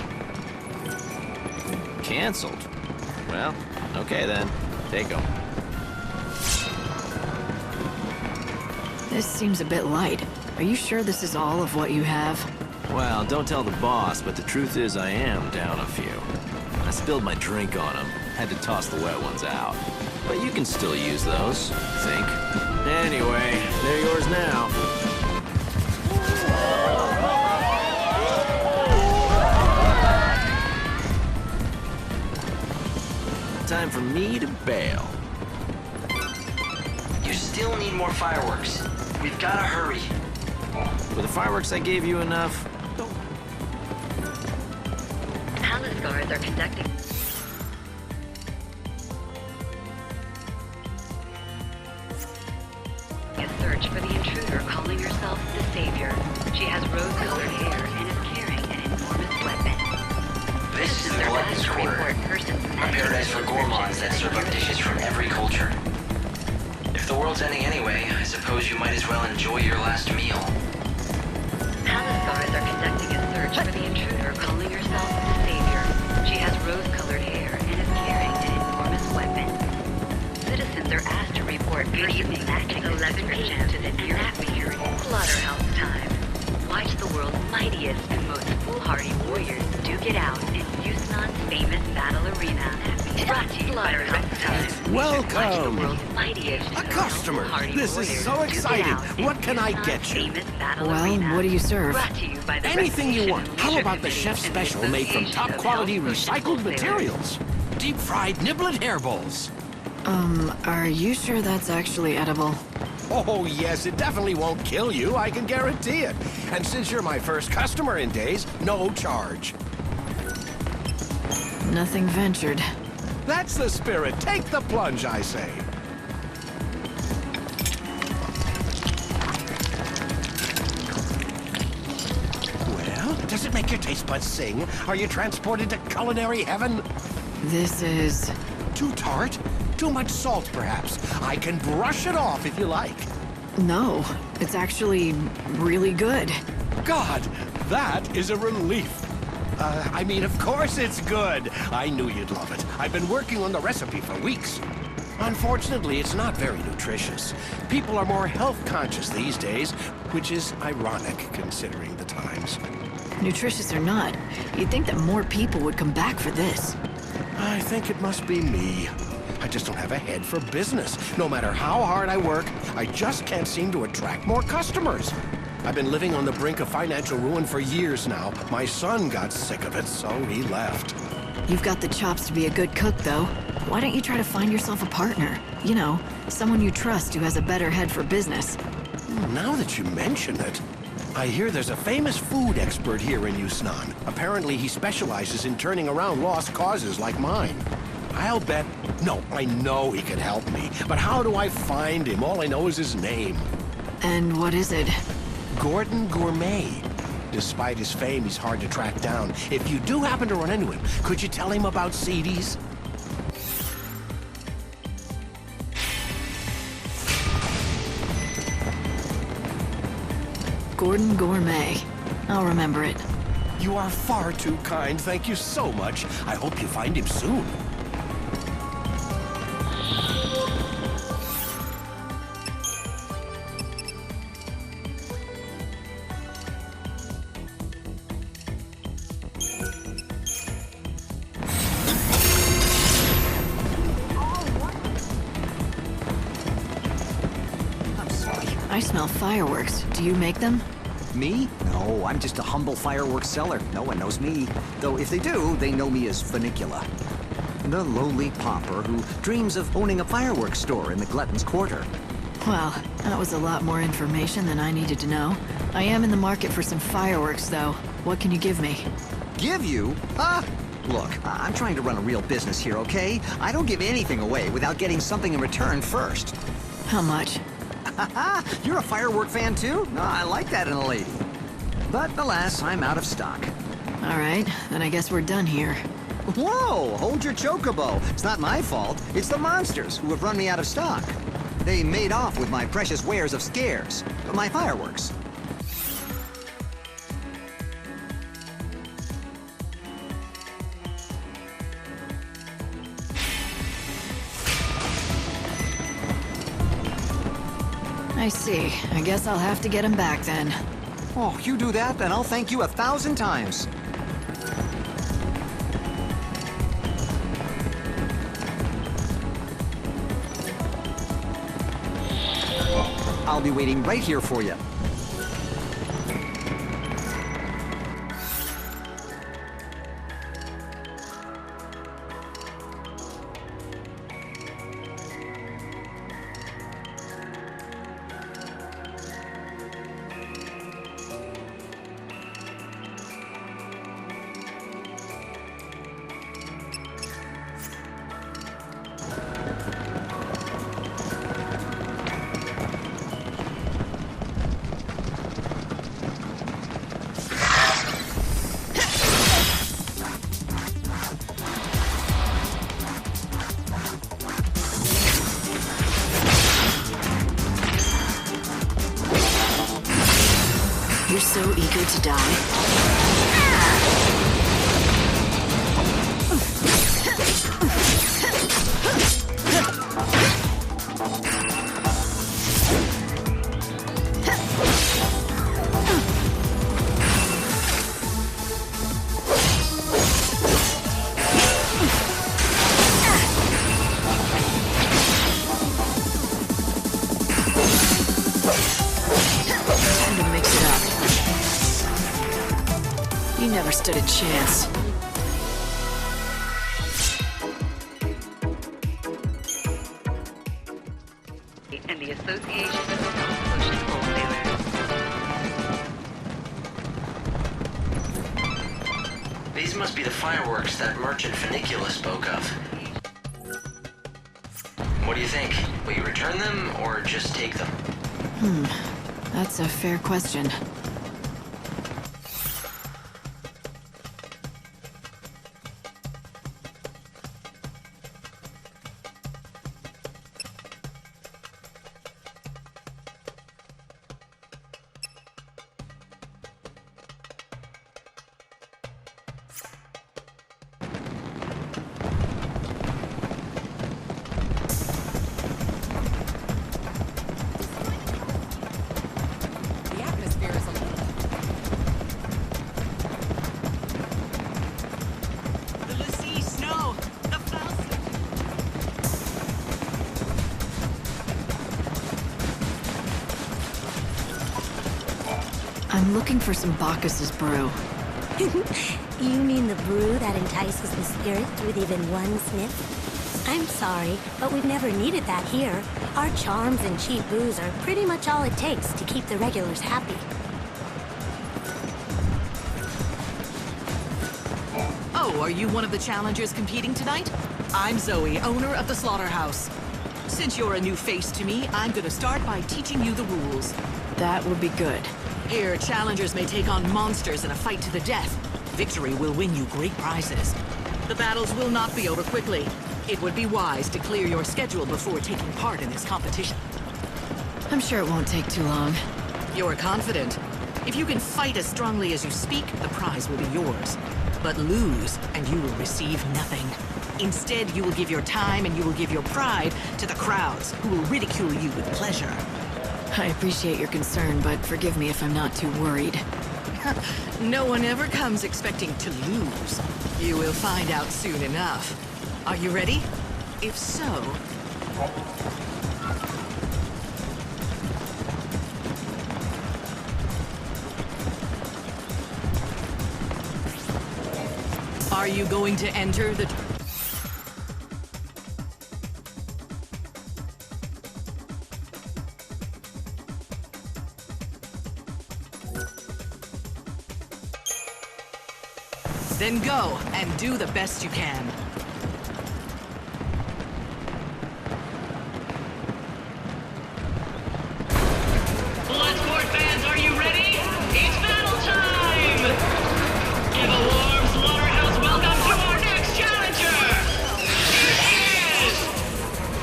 Canceled? Well, okay then. Take them. This seems a bit light. Are you sure this is all of what you have? Well, don't tell the boss, but the truth is I am down a few. I spilled my drink on them. Had to toss the wet ones out. But you can still use those, I think. Anyway, they're yours now. Time for me to bail. You still need more fireworks. We've gotta hurry. Were the fireworks I gave you enough? Palace guards are conducting a search for the intruder calling herself the Savior. She has rose-colored hair and is carrying an enormous weapon. This is the Glutton's Quarter, a paradise for gourmands that serve up dishes from every culture. If the world's ending anyway, I suppose you might as well enjoy your last meal. Palace guards are conducting a search for the intruder calling herself the Savior. She has rose-colored hair and is carrying an enormous weapon. Citizens are asked to report persons matching this description to the nearest security. Slaughterhouse time. Watch the world's mightiest and most foolhardy warriors duke it out in Yasnaan's famous battle arena. Brought to you by Slaughterhouse time. Welcome! A customer! This is so exciting! What can I get you? Well, what do you serve? Anything you want. How about the chef's special made from top-quality recycled materials? Deep-fried niblet hairballs. Are you sure that's actually edible? Oh, yes, it definitely won't kill you, I can guarantee it. And since you're my first customer in days, no charge. Nothing ventured. That's the spirit. Take the plunge, I say. Well, does it make your taste buds sing? Are you transported to culinary heaven? This is... Too tart? Too much salt, perhaps. I can brush it off if you like. No, it's actually really good. God, that is a relief. I mean, of course it's good. I knew you'd love it. I've been working on the recipe for weeks. Unfortunately, it's not very nutritious. People are more health-conscious these days, which is ironic considering the times. Nutritious or not, you'd think that more people would come back for this. I think it must be me. I just don't have a head for business. No matter how hard I work, I just can't seem to attract more customers. I've been living on the brink of financial ruin for years now. My son got sick of it, so he left. You've got the chops to be a good cook, though. Why don't you try to find yourself a partner? You know, someone you trust who has a better head for business. Now that you mention it, I hear there's a famous food expert here in Yasnaan. Apparently he specializes in turning around lost causes like mine. I'll bet... No, I know he can help me. But how do I find him? All I know is his name. And what is it? Gordon Gourmet. Despite his fame, he's hard to track down. If you do happen to run into him, could you tell him about CDs? Gordon Gourmet. I'll remember it. You are far too kind. Thank you so much. I hope you find him soon. I smell fireworks. Do you make them? Me? No, I'm just a humble fireworks seller. No one knows me. Though if they do, they know me as Funicula. The lowly pauper who dreams of owning a fireworks store in the Glutton's Quarter. Well, that was a lot more information than I needed to know. I am in the market for some fireworks, though. What can you give me? Give you? Ah! Look, I'm trying to run a real business here, okay? I don't give anything away without getting something in return first. How much? You're a firework fan too? No, I like that in a lady. But alas, I'm out of stock. All right, then I guess we're done here. Whoa! Hold your chocobo. It's not my fault. It's the monsters who have run me out of stock. They made off with my precious wares of scares. My fireworks. I see. I guess I'll have to get him back then. Oh, you do that, and I'll thank you 1,000 times. I'll be waiting right here for you. You're so eager to die. You never stood a chance. And the Association of Ocean Wholesalers. These must be the fireworks that merchant Funicula spoke of. What do you think? Will you return them, or just take them? That's a fair question. The atmosphere is a looking for some Bacchus's brew. You mean the brew that entices the spirits with even one sniff? I'm sorry, but we've never needed that here. Our charms and cheap booze are pretty much all it takes to keep the regulars happy. Oh, are you one of the challengers competing tonight? I'm Zoe, owner of the Slaughterhouse. Since you're a new face to me, I'm gonna start by teaching you the rules. That would be good. Here, challengers may take on monsters in a fight to the death. Victory will win you great prizes. The battles will not be over quickly. It would be wise to clear your schedule before taking part in this competition. I'm sure it won't take too long. You're confident. If you can fight as strongly as you speak, the prize will be yours. But lose, and you will receive nothing. Instead, you will give your time and you will give your pride to the crowds, who will ridicule you with pleasure. I appreciate your concern, but forgive me if I'm not too worried. No one ever comes expecting to lose. You will find out soon enough. Are you ready? If so... Are you going to enter the... Then go and do the best you can. Bloodsport fans, are you ready? It's battle time! Give a warm Slaughterhouse welcome to our next challenger! Here he is!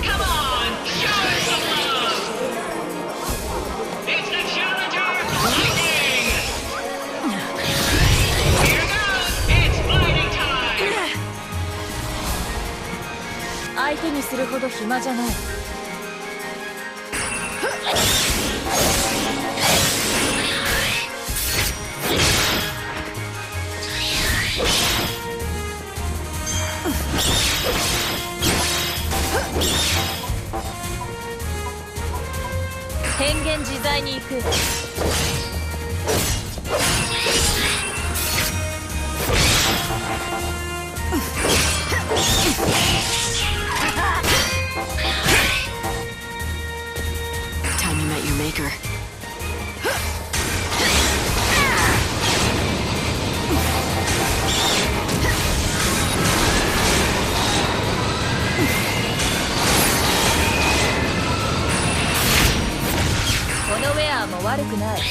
Come on, show him some love! It's the challenger, Lightning! Here goes! It's fighting time! 相手にするほど暇じゃない。変幻自在に行く。Time you met your maker. Wear も悪くない。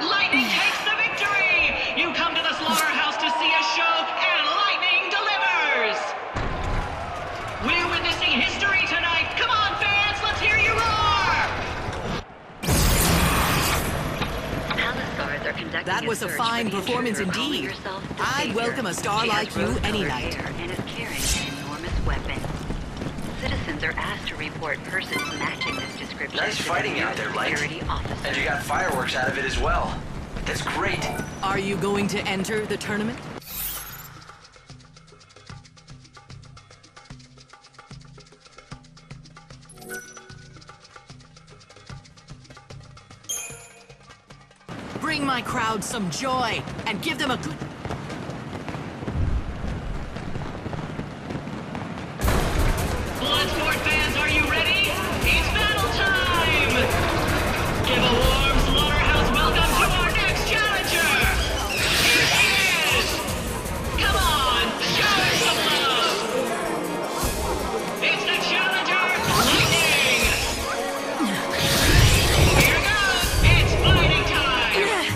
Lightning takes the victory! You come to the Slaughterhouse to see a show, and Lightning delivers! We're witnessing history tonight! Come on, fans, let's hear you roar! Palace guards are conducting That was a search fine for the performance intruder calling indeed. herself the I'd Savior. welcome a star She like has you any rose-colored night. hair and is carrying an enormous weapon. Citizens are asked to report persons matching this description. Nice to the fighting out there, Light. security officer. And you got fireworks out of it as well. That's great. Are you going to enter the tournament? Bring my crowd some joy and give them a good... Bloodsport fans, are you ready? It's battle time! Give a warm Slaughterhouse welcome to our next challenger! Here he is! Come on, show him some love! It's the challenger, Lightning! Here goes! It's fighting time!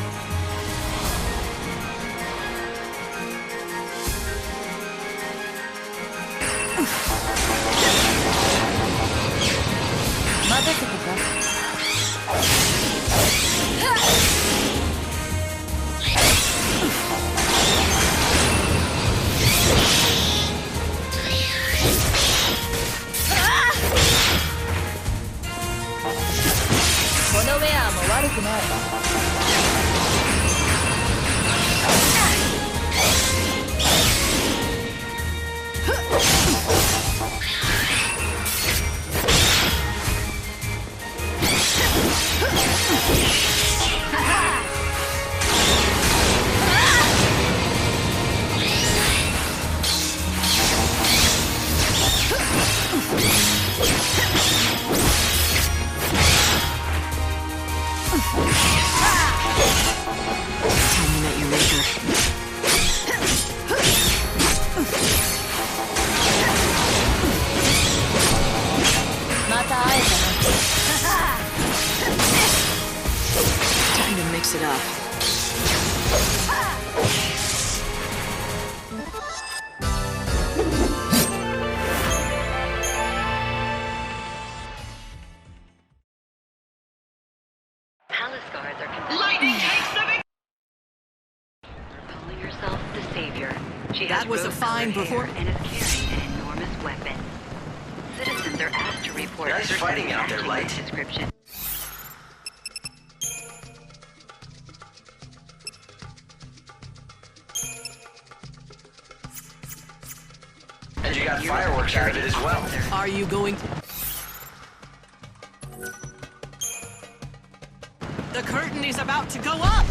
悪くない。Time you met your maker. Time to mix it up. Palace guards are Lightning takes the big... calling herself the Savior. She That has was a fine rose-colored hair performance. and is carrying an enormous weapon. Citizens are asked to report Nice persons fighting out there, matching Light. this description. And you got fireworks out of it as well. Are you going... The curtain is about to go up!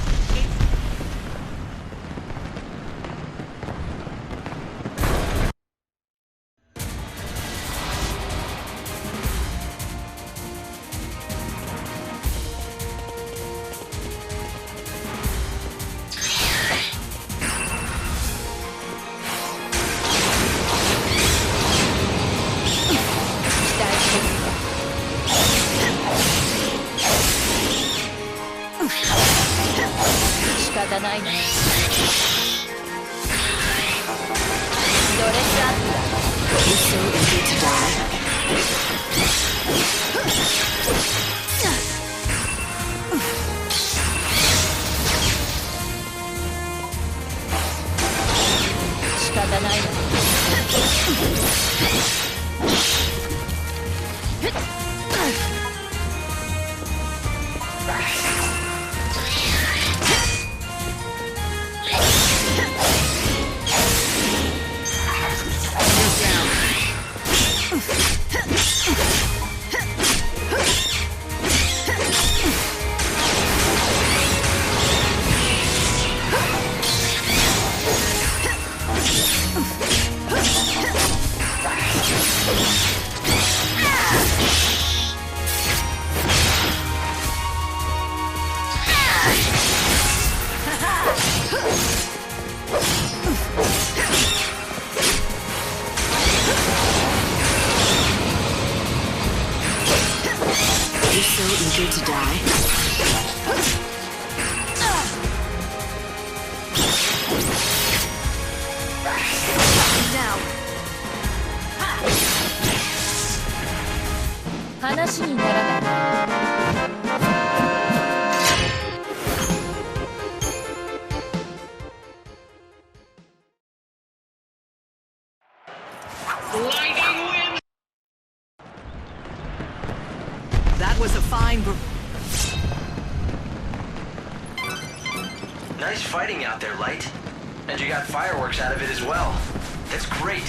You're so eager to die. Now. 話にならない。Lightning wins! That was a fine... Nice fighting out there, Light. And you got fireworks out of it as well. That's great.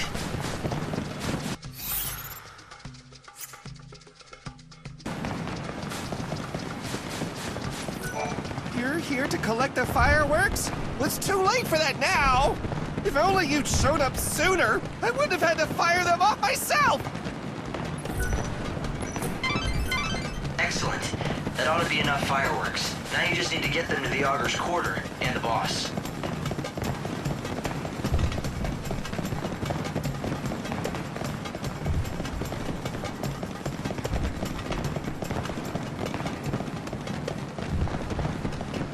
You're here to collect the fireworks? Well, it's too late for that now! If only you'd showed up sooner, I wouldn't have had to fire them off myself! Excellent. That ought to be enough fireworks. Now you just need to get them to the Augur's quarter and the boss.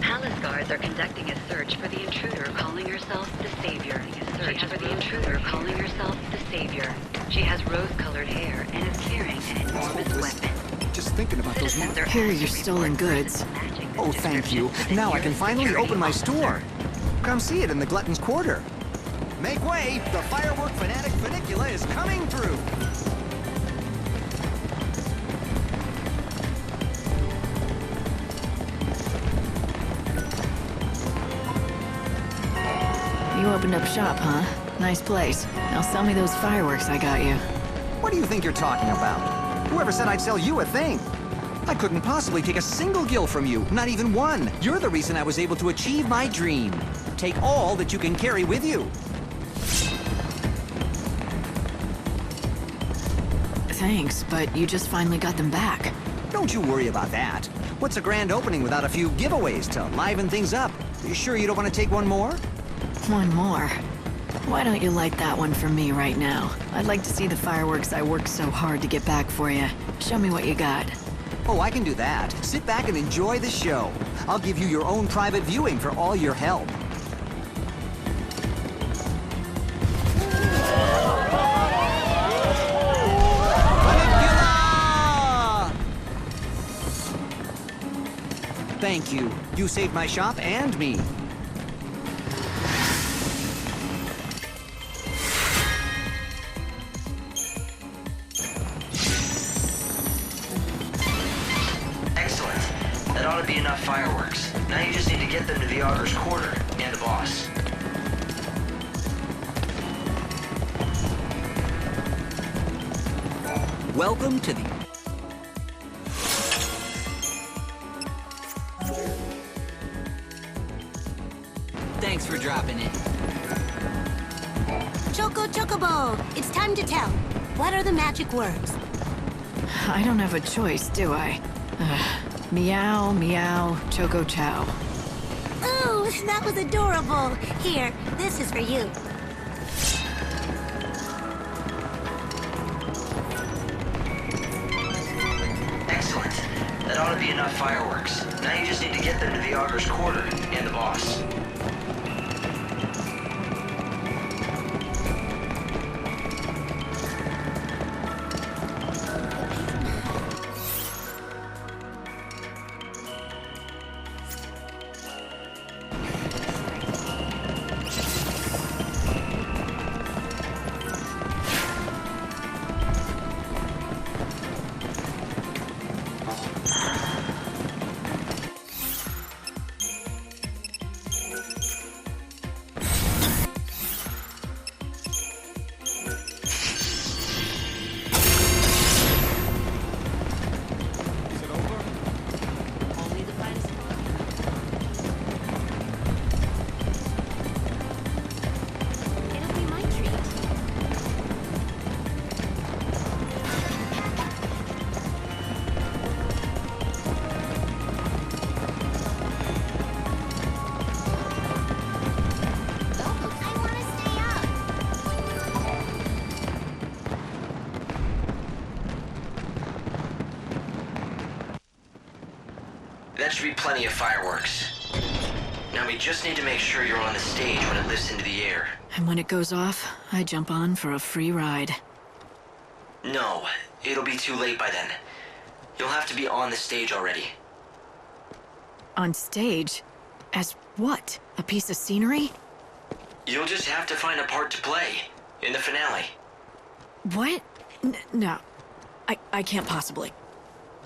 Palace guards are conducting a search for the intruder calling herself the Savior. Search for the intruder calling herself the Savior. She has rose-colored hair and is carrying an enormous weapon. Just thinking about those... Here are your stolen goods. Oh, thank you. Now I can finally open my store. Come see it in the Glutton's Quarter. Make way! The firework fanatic Funicula is coming through! you opened up shop, huh? Nice place. Now sell me those fireworks I got you. What do you think you're talking about? Whoever said I'd sell you a thing? I couldn't possibly take a single gil from you, not even one. You're the reason I was able to achieve my dream. Take all that you can carry with you. Thanks, but you just finally got them back. Don't you worry about that. What's a grand opening without a few giveaways to liven things up? You sure you don't want to take one more? One more? Why don't you light that one for me right now? I'd like to see the fireworks I worked so hard to get back for you. Show me what you got. Oh, I can do that. Sit back and enjoy the show. I'll give you your own private viewing for all your help. Thank you. You saved my shop and me. Excellent. That ought to be enough fireworks. Now you just need to get them to the Augur's Quarter and the boss. Welcome to the... Thanks for dropping in. Choco Chocobo, it's time to tell. What are the magic words? I don't have a choice, do I? Meow, meow, choco chow. Ooh, that was adorable. Here, this is for you. Excellent. That ought to be enough fireworks. Now you just need to get them to the Augur's Quarter and the boss. That should be plenty of fireworks. Now we just need to make sure you're on the stage when it lifts into the air. And when it goes off, I jump on for a free ride. No, it'll be too late by then. You'll have to be on the stage already. On stage? As what? A piece of scenery? You'll just have to find a part to play in the finale. What? No. I can't possibly.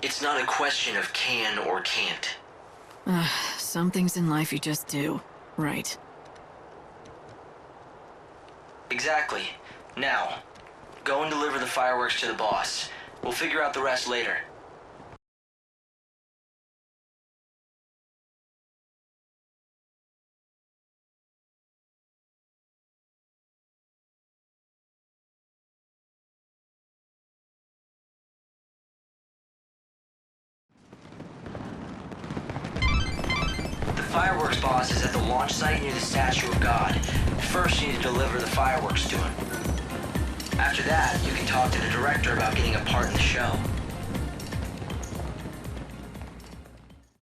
It's not a question of can or can't. Some things in life you just do. Right. Exactly. Now, go and deliver the fireworks to the boss. We'll figure out the rest later. The fireworks boss is at the launch site near the statue of God. First, you need to deliver the fireworks to him. After that, you can talk to the director about getting a part in the show.